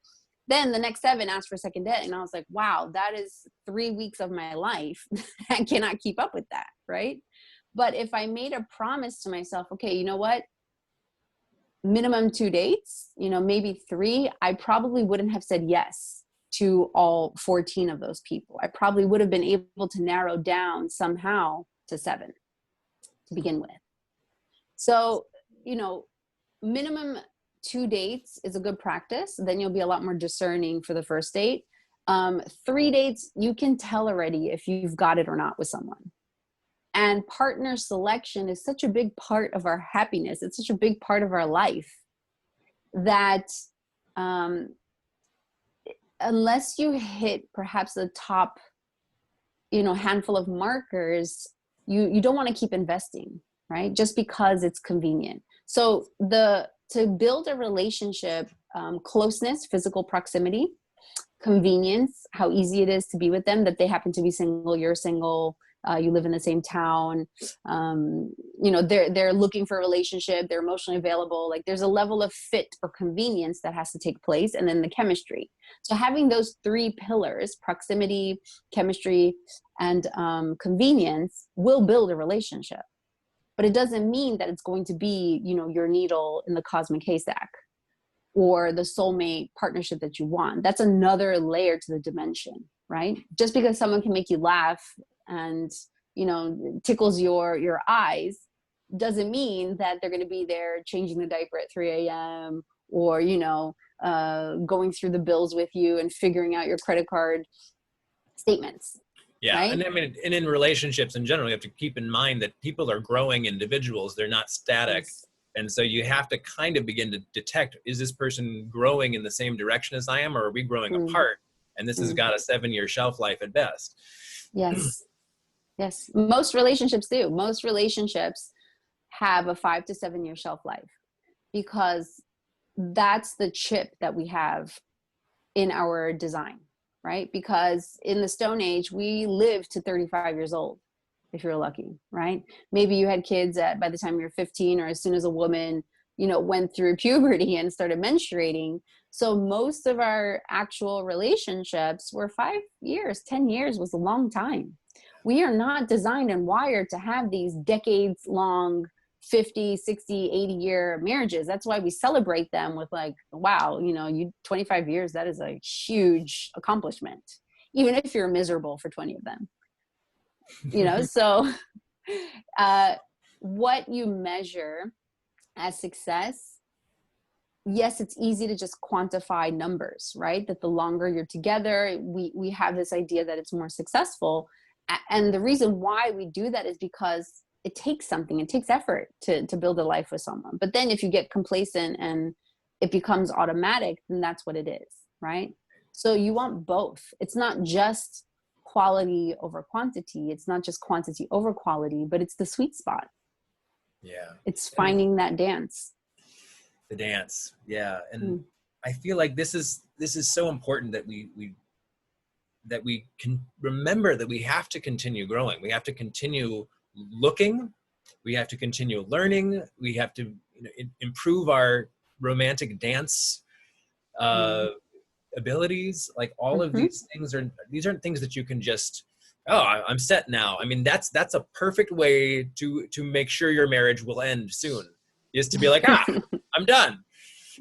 then the next 7 asked for a second date. And I was like, wow, that is 3 weeks of my life. I cannot keep up with that, right? But if I made a promise to myself, okay, you know what? Minimum 2 dates, you know, maybe 3, I probably wouldn't have said yes to all 14 of those people. I probably would have been able to narrow down somehow to 7 to begin with. So, you know, minimum 2 dates is a good practice. Then you'll be a lot more discerning for the first date. 3 dates, you can tell already if you've got it or not with someone. And partner selection is such a big part of our happiness. It's such a big part of our life that unless you hit perhaps the top, you know, handful of markers, you don't want to keep investing, right? Just because it's convenient. So to build a relationship, closeness, physical proximity, convenience, how easy it is to be with them, that they happen to be single, you're single, you live in the same town, you know, they're looking for a relationship, they're emotionally available. Like there's a level of fit or convenience that has to take place, and then the chemistry. So having those 3 pillars, proximity, chemistry, and convenience, will build a relationship. But it doesn't mean that it's going to be, you know, your needle in the cosmic haystack or the soulmate partnership that you want. That's another layer to the dimension, right? Just because someone can make you laugh and, you know, tickles your eyes doesn't mean that they're going to be there changing the diaper at 3 a.m. or, you know, going through the bills with you and figuring out your credit card statements. Yeah. Right? And I mean, and in relationships in general, you have to keep in mind that people are growing individuals. They're not static. Yes. And so you have to kind of begin to detect, is this person growing in the same direction as I am, or are we growing apart? And this has got a 7-year shelf life at best. Yes. Yes. Most relationships do. Most relationships have a 5 to 7 year shelf life, because that's the chip that we have in our design, right? Because in the Stone Age, we lived to 35 years old, if you're lucky, right? Maybe you had kids by the time you're 15, or as soon as a woman, you know, went through puberty and started menstruating. So most of our actual relationships were 5 years, 10 years was a long time. We are not designed and wired to have these decades long 50, 60, 80 year marriages. That's why we celebrate them with like, wow, you know, 25 years, that is a huge accomplishment, even if you're miserable for 20 of them, you know? So what you measure as success, yes, it's easy to just quantify numbers, right? That the longer you're together, we have this idea that it's more successful. And the reason why we do that is because it takes something, it takes effort to build a life with someone. But then if you get complacent and it becomes automatic, then that's what it is, right? So you want both. It's not just quality over quantity. It's not just quantity over quality, but it's the sweet spot. Yeah. It's finding that dance. The dance. Yeah. And I feel like this is so important that we can remember that we have to continue growing. We have to continue looking. We have to continue learning. We have to, you know, improve our romantic dance abilities. Like all of these aren't things that you can just, oh, I'm set now. I mean, that's a perfect way to make sure your marriage will end soon, is to be like, I'm done.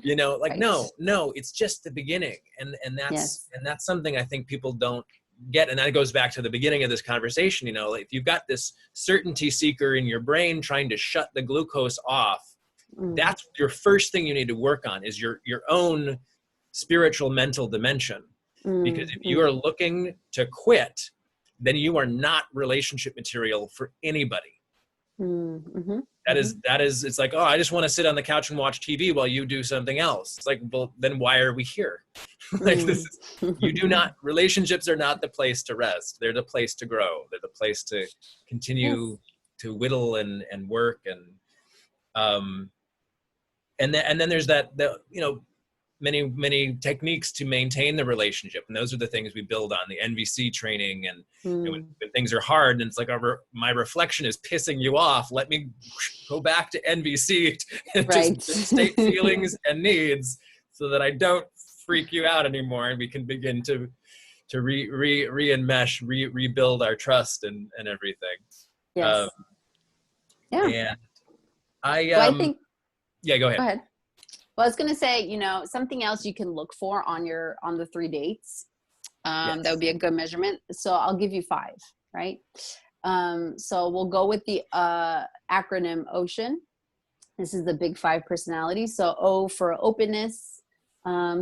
You know, like, right. No, it's just the beginning. And that's something I think people don't get. And that goes back to the beginning of this conversation. You know, if you've got this certainty seeker in your brain trying to shut the glucose off, that's your first thing you need to work on, is your own spiritual mental dimension. Because if you are looking to quit, then you are not relationship material for anybody. it's like, oh, I just want to sit on the couch and watch TV while you do something else. It's like, well, then why are we here? Like, relationships are not the place to rest. They're the place to grow. They're the place to continue to whittle and work. And then there's many techniques to maintain the relationship. And those are the things we build on, the NVC training. And when things are hard and it's like, my reflection is pissing you off, let me go back to NVC and just state feelings and needs so that I don't freak you out anymore. And we can begin to re-enmesh, rebuild our trust and everything. Yes. And I think, yeah, go ahead. Go ahead. Well, I was going to say, something else you can look for on the 3 dates. That would be a good measurement. So I'll give you 5, right? So we'll go with the acronym OCEAN. This is the big 5 personalities. So O for openness,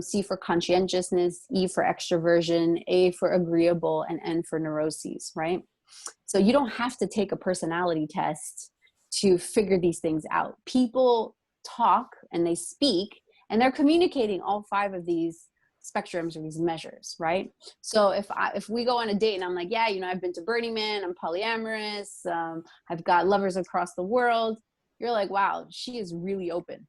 C for conscientiousness, E for extroversion, A for agreeable, and N for neuroses, right? So you don't have to take a personality test to figure these things out. People talk and they speak and they're communicating all 5 of these spectrums or these measures, right? So if we go on a date and I'm like, yeah, I've been to Burning Man, I'm polyamorous, I've got lovers across the world, you're like, wow, she is really open,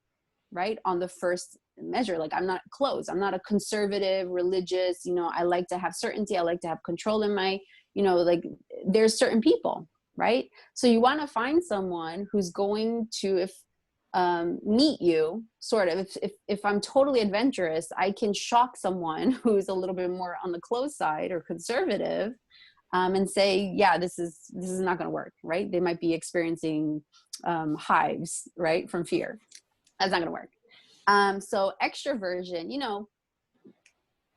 right? On the first measure, like, I'm not closed, I'm not a conservative, religious, I like to have certainty, I like to have control in my, like, there's certain people, right? So you want to find someone who's going to, meet you sort of, if I'm totally adventurous, I can shock someone who's a little bit more on the close side or conservative, and say, yeah, this is not going to work, right? They might be experiencing hives, right, from fear. That's not going to work. So extroversion,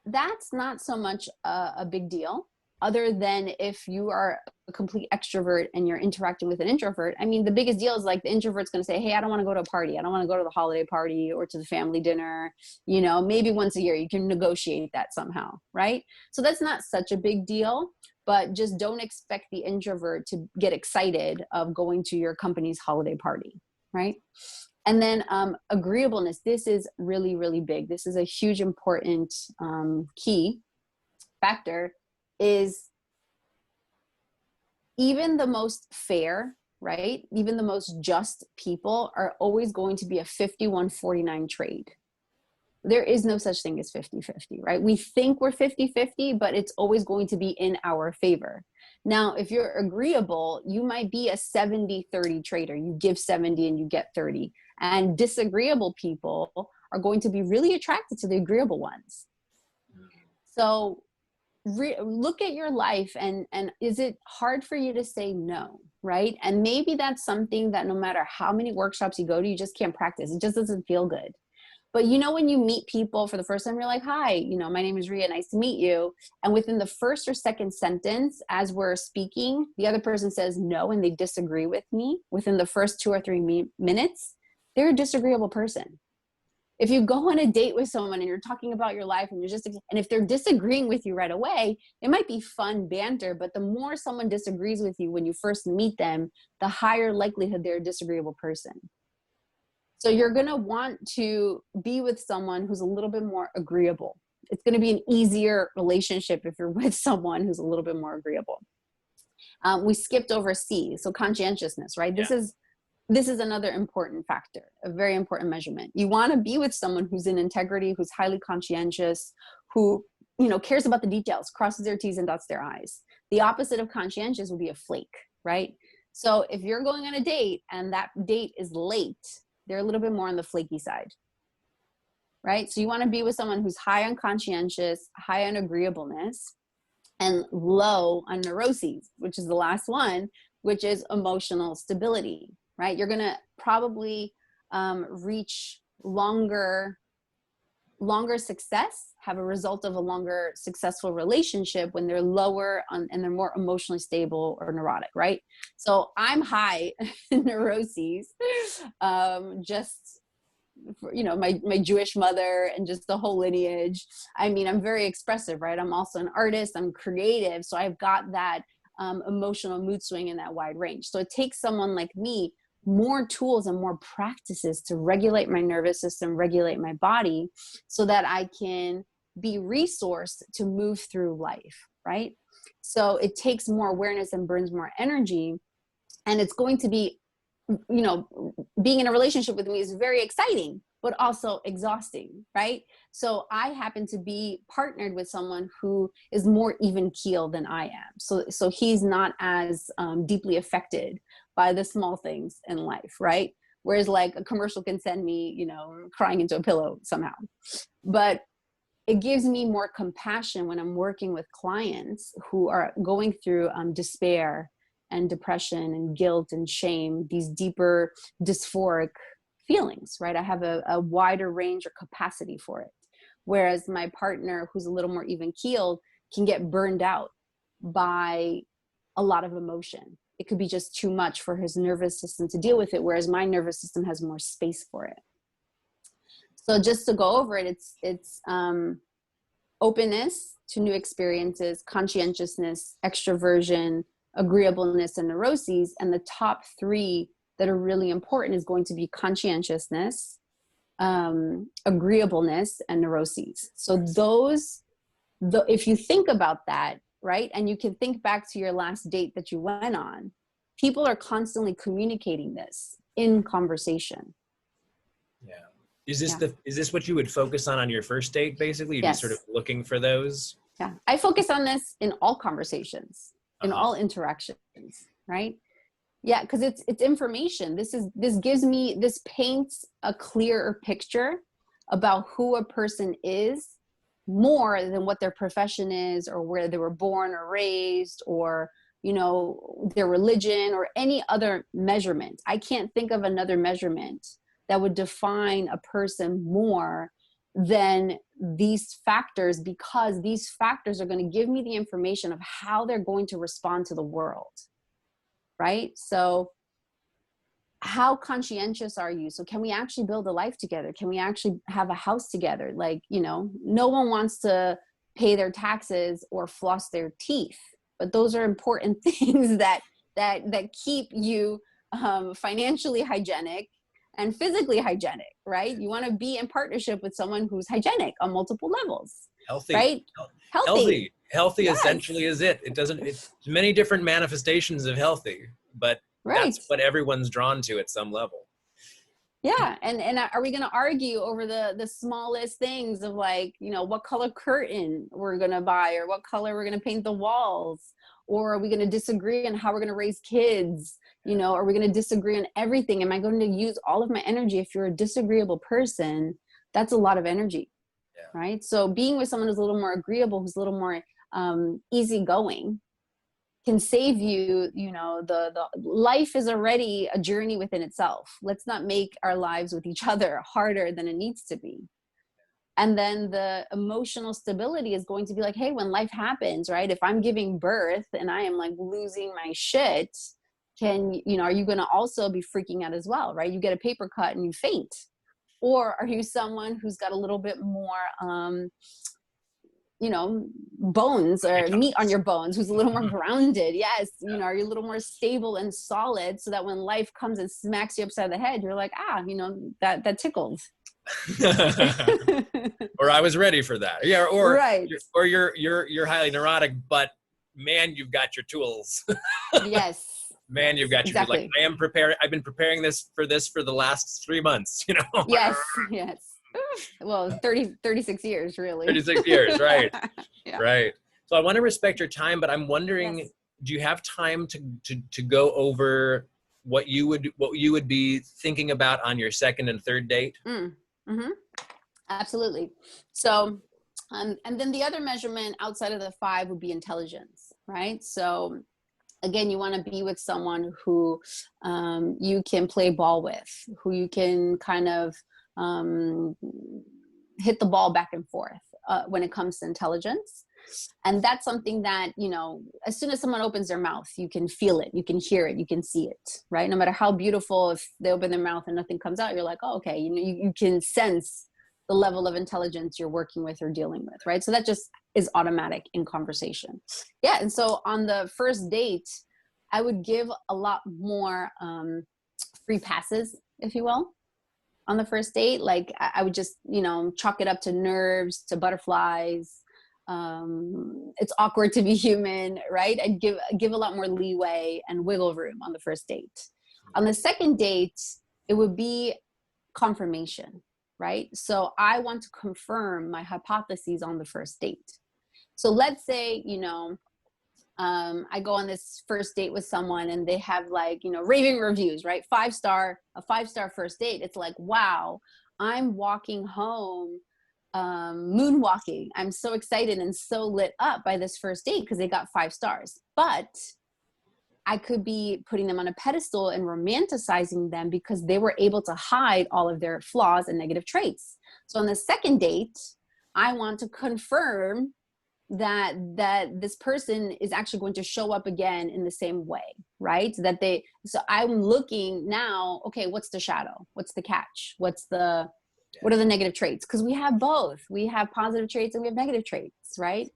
that's not so much a big deal, other than if you are a complete extrovert and you're interacting with an introvert. I mean, the biggest deal is like the introvert's going to say, hey, I don't want to go to a party. I don't want to go to the holiday party or to the family dinner. Maybe once a year you can negotiate that somehow, right? So that's not such a big deal, but just don't expect the introvert to get excited of going to your company's holiday party, right? And then agreeableness. This is really, really big. This is a huge, important key factor. Is even the most fair, right? Even the most just people are always going to be a 51-49 trade. There is no such thing as 50-50, right? We think we're 50-50, but it's always going to be in our favor. Now, if you're agreeable, you might be a 70-30 trader. You give 70 and you get 30. And disagreeable people are going to be really attracted to the agreeable ones. So look at your life and is it hard for you to say no, right? And maybe that's something that no matter how many workshops you go to, you just can't practice. It just doesn't feel good. But when you meet people for the first time, you're like, hi, my name is Ria, nice to meet you. And within the first or second sentence, as we're speaking, the other person says no and they disagree with me. Within the first 2 or 3 minutes, they're a disagreeable person. If you go on a date with someone and you're talking about your life and and if they're disagreeing with you right away, it might be fun banter, but the more someone disagrees with you when you first meet them, the higher likelihood they're a disagreeable person. So you're going to want to be with someone who's a little bit more agreeable. It's going to be an easier relationship if you're with someone who's a little bit more agreeable. We skipped over C, so conscientiousness, right? Yeah. This is another important factor, a very important measurement. You want to be with someone who's in integrity, who's highly conscientious, who, cares about the details, crosses their T's and dots their I's. The opposite of conscientious would be a flake, right? So if you're going on a date and that date is late, they're a little bit more on the flaky side, right? So you want to be with someone who's high on conscientious, high on agreeableness, and low on neuroses, which is the last one, which is emotional stability. Right? You're going to probably reach longer success, have a result of a longer successful relationship when they're lower on, and they're more emotionally stable or neurotic, right? So I'm high in neuroses, just for, my Jewish mother and just the whole lineage. I mean, I'm very expressive, right? I'm also an artist, I'm creative. So I've got that emotional mood swing in that wide range. So it takes someone like me more tools and more practices to regulate my nervous system, regulate my body, so that I can be resourced to move through life, right? So it takes more awareness and burns more energy. And it's going to be, you know, being in a relationship with me is very exciting, but also exhausting, right? So I happen to be partnered with someone who is more even keeled than I am. So he's not as deeply affected by the small things in life, right? Whereas like a commercial can send me, you know, crying into a pillow somehow. But it gives me more compassion when I'm working with clients who are going through despair and depression and guilt and shame, these deeper dysphoric feelings, right? I have a wider range or capacity for it. Whereas my partner, who's a little more even keeled, can get burned out by a lot of emotion. It could be just too much for his nervous system to deal with it, whereas my nervous system has more space for it. So just to go over it, it's openness to new experiences, conscientiousness, extroversion, agreeableness, and neuroses. And the top three that are really important is going to be conscientiousness, agreeableness, and neuroses. So if you think about that, right, and you can think back to your last date that you went on, people are constantly communicating this in conversation. Yeah. Is this what you would focus on your first date, basically? You'd be sort of looking for those? Yeah. I focus on this in all conversations, in all interactions, right? Yeah, because it's information. This paints a clearer picture about who a person is, more than what their profession is, or where they were born or raised, or, you know, their religion, or any other measurement. I can't think of another measurement that would define a person more than these factors, because these factors are going to give me the information of how they're going to respond to the world, right? So how conscientious are you? So can we actually build a life together? Can we actually have a house together? Like, you know, no one wants to pay their taxes or floss their teeth, but those are important things that keep you financially hygienic and physically hygienic, right? You want to be in partnership with someone who's hygienic on multiple levels. Healthy. Right? Healthy Yes. Essentially is it. It's many different manifestations of healthy, but that's what everyone's drawn to at some level. Yeah. And are we going to argue over the smallest things of, like, you know, what color curtain we're going to buy, or what color we're going to paint the walls? Or are we going to disagree on how we're going to raise kids? You know, are we going to disagree on everything? Am I going to use all of my energy? If you're a disagreeable person, that's a lot of energy, right? So being with someone who's a little more agreeable, who's a little more easygoing, can save you. You know, the life is already a journey within itself. Let's not make our lives with each other harder than it needs to be. And then the emotional stability is going to be like, hey, when life happens, right? If I'm giving birth and I am like losing my shit, are you going to also be freaking out as well, right? You get a paper cut and you faint. Or are you someone who's got a little bit more, bones or meat on your bones, who's a little more grounded? Yes. You know, are you a little more stable and solid, so that when life comes and smacks you upside the head, you're like, that tickled. Or I was ready for that. Yeah. Or you're highly neurotic, but man, you've got your tools. Yes. Man, you've got your, like, I am prepared. I've been preparing for the last 3 months, you know? Yes. Well, 36 years, really. 36 years, right. Right. So I want to respect your time, but I'm wondering, do you have time to go over what you would be thinking about on your second and third date? Mm-hmm. Absolutely. So, and then the other measurement outside of the 5 would be intelligence, right? So again, you want to be with someone who you can play ball with, who you can kind of hit the ball back and forth when it comes to intelligence. And that's something that, you know, as soon as someone opens their mouth, you can feel it, you can hear it, you can see it, right? No matter how beautiful, if they open their mouth and nothing comes out, you're like, oh, okay, you know, you can sense the level of intelligence you're working with or dealing with, right? So that just is automatic in conversation. Yeah. And so on the first date, I would give a lot more free passes, if you will, on the first date. Like I would just, you know, chalk it up to nerves, to butterflies. It's awkward to be human, right? I'd give a lot more leeway and wiggle room on the first date. On the second date, it would be confirmation, right? So I want to confirm my hypotheses on the first date. So let's say, you know, I go on this first date with someone and they have like, you know, raving reviews, right? A 5-star first date. It's like, wow, I'm walking home, moonwalking. I'm so excited and so lit up by this first date because they got 5 stars. But I could be putting them on a pedestal and romanticizing them because they were able to hide all of their flaws and negative traits. So on the second date, I want to confirm that this person is actually going to show up again in the same way, right? So I'm looking now, okay, what's the shadow? What's the catch? What are the negative traits? Because we have both. We have positive traits and we have negative traits, right?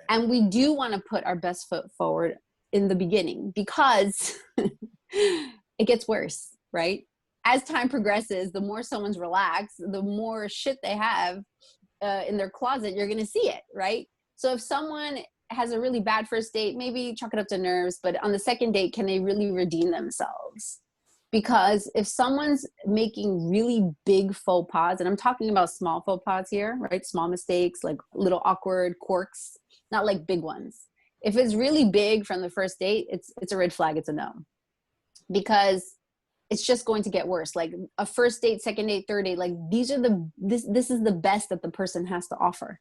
And we do want to put our best foot forward in the beginning because it gets worse, right? As time progresses, the more someone's relaxed, the more shit they have in their closet, you're going to see it, right? So if someone has a really bad first date, maybe chalk it up to nerves, but on the second date, can they really redeem themselves? Because if someone's making really big faux pas, and I'm talking about small faux pas here, right? Small mistakes, like little awkward quirks, not like big ones. If it's really big from the first date, it's a red flag, it's a no. Because it's just going to get worse. Like a first date, second date, third date, like this is the best that the person has to offer.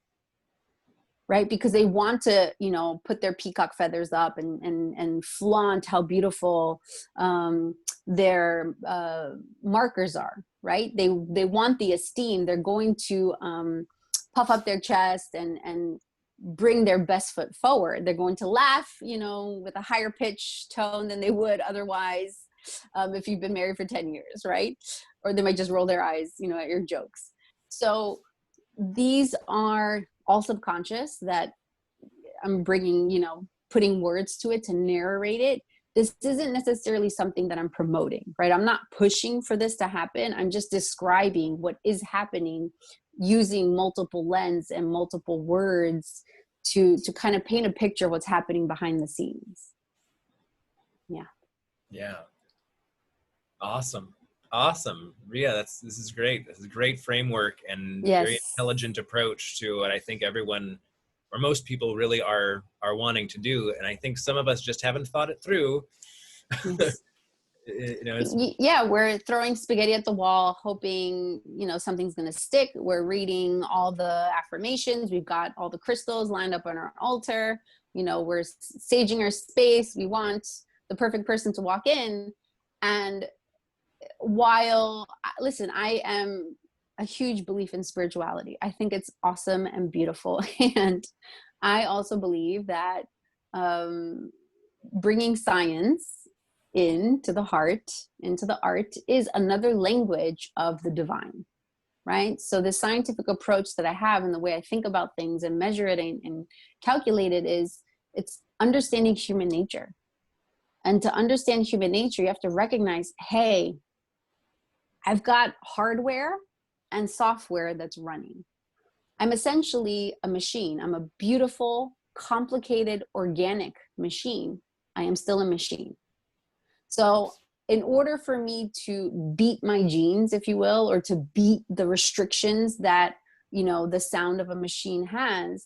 Right? Because they want to, you know, put their peacock feathers up and flaunt how beautiful their markers are, right? They want the esteem. They're going to puff up their chest and bring their best foot forward. They're going to laugh, you know, with a higher pitch tone than they would otherwise if you've been married for 10 years, right? Or they might just roll their eyes, you know, at your jokes. So these are all subconscious that I'm bringing, you know, putting words to it to narrate it. This isn't necessarily something that I'm promoting, right? I'm not pushing for this to happen. I'm just describing what is happening using multiple lens and multiple words to kind of paint a picture of what's happening behind the scenes. Yeah. Yeah. Awesome. Awesome. Ria, this is great. This is a great framework and very intelligent approach to what I think everyone or most people really are wanting to do. And I think some of us just haven't thought it through. Yes. You know, yeah, we're throwing spaghetti at the wall, hoping, you know, something's going to stick. We're reading all the affirmations. We've got all the crystals lined up on our altar. You know, we're saging our space. We want the perfect person to walk in. And while, listen, I am a huge belief in spirituality. I think it's awesome and beautiful. And I also believe that bringing science into the heart, into the art, is another language of the divine, right? So the scientific approach that I have and the way I think about things and measure it and calculate it is, it's understanding human nature. And to understand human nature, you have to recognize, hey, I've got hardware and software that's running. I'm essentially a machine. I'm a beautiful, complicated, organic machine. I am still a machine. So in order for me to beat my genes, if you will, or to beat the restrictions that, you know, the sound of a machine has,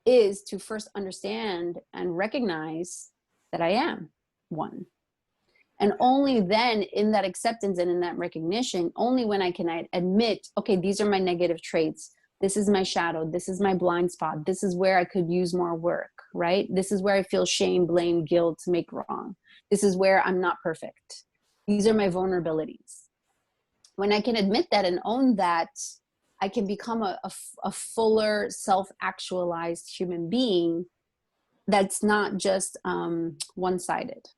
is to first understand and recognize that I am one. And only then, in that acceptance and in that recognition, only when I can admit, okay, these are my negative traits. This is my shadow. This is my blind spot. This is where I could use more work, right? This is where I feel shame, blame, guilt, make wrong. This is where I'm not perfect. These are my vulnerabilities. When I can admit that and own that, I can become a fuller, self-actualized human being that's not just one-sided.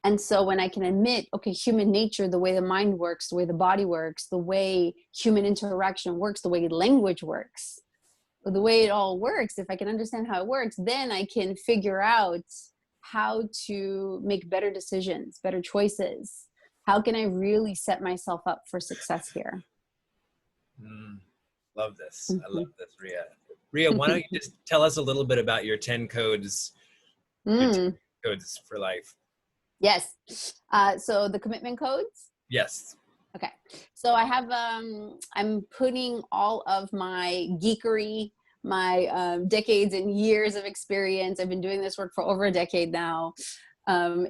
And so when I can admit, okay, human nature, the way the mind works, the way the body works, the way human interaction works, the way language works, the way it all works, if I can understand how it works, then I can figure out how to make better decisions, better choices, How can I really set myself up for success here? Love this. I love this, Ria. Ria, why don't you just tell us a little bit about your 10 codes, your 10 codes for life? Yes. So the commitment codes? Yes. Okay. So I have, I'm putting all of my geekery, my decades and years of experience, I've been doing this work for over a decade now,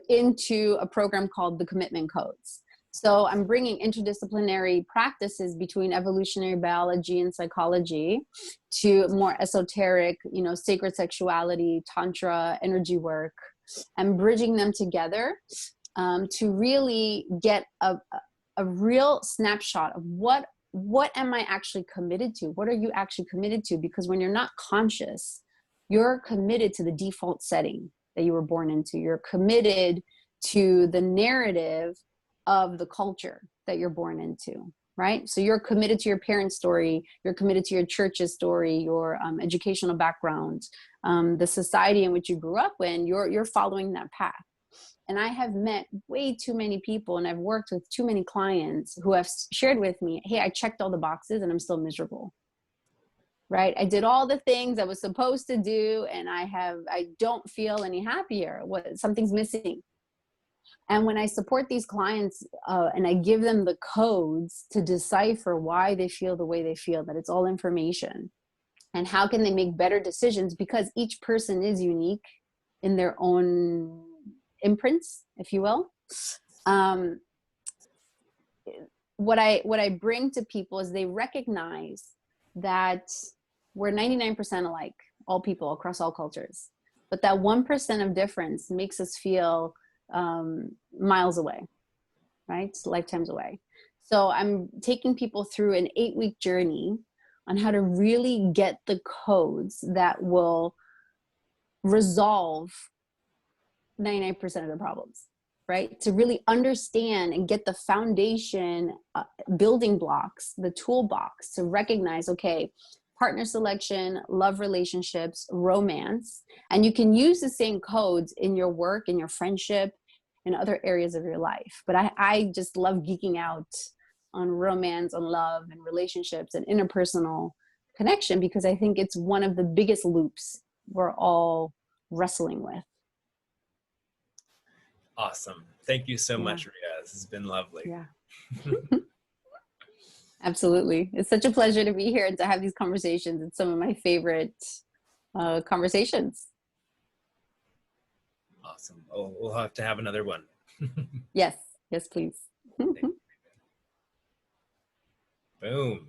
into a program called the Commitment Codes. So I'm bringing interdisciplinary practices between evolutionary biology and psychology to more esoteric, you know, sacred sexuality, tantra, energy work, and bridging them together to really get a real snapshot of what am I actually committed to? What are you actually committed to? Because when you're not conscious, you're committed to the default setting that you were born into. You're committed to the narrative of the culture that you're born into, right? So you're committed to your parents' story, you're committed to your church's story, your educational background, the society in which you grew up in, you're following that path. And I have met way too many people, and I've worked with too many clients who have shared with me, hey, I checked all the boxes and I'm still miserable, right? I did all the things I was supposed to do, and I don't feel any happier. Something's missing. And when I support these clients and I give them the codes to decipher why they feel the way they feel, that it's all information, and how can they make better decisions, because each person is unique in their own imprints, if you will. What I bring to people is they recognize that we're 99% alike, all people across all cultures, but that 1% of difference makes us feel miles away, right? Lifetimes away. So I'm taking people through an 8-week journey on how to really get the codes that will resolve 99% of the problems, right? To really understand and get the foundation building blocks, the toolbox to recognize, okay, partner selection, love relationships, romance, and you can use the same codes in your work, in your friendship, in other areas of your life. But I just love geeking out on romance, on love and relationships and interpersonal connection, because I think it's one of the biggest loops we're all wrestling with. Awesome. Thank you so much, Ria. This has been lovely. Yeah. Absolutely. It's such a pleasure to be here and to have these conversations. It's some of my favorite conversations. Awesome. Oh, we'll have to have another one. Yes. Yes, please. Boom.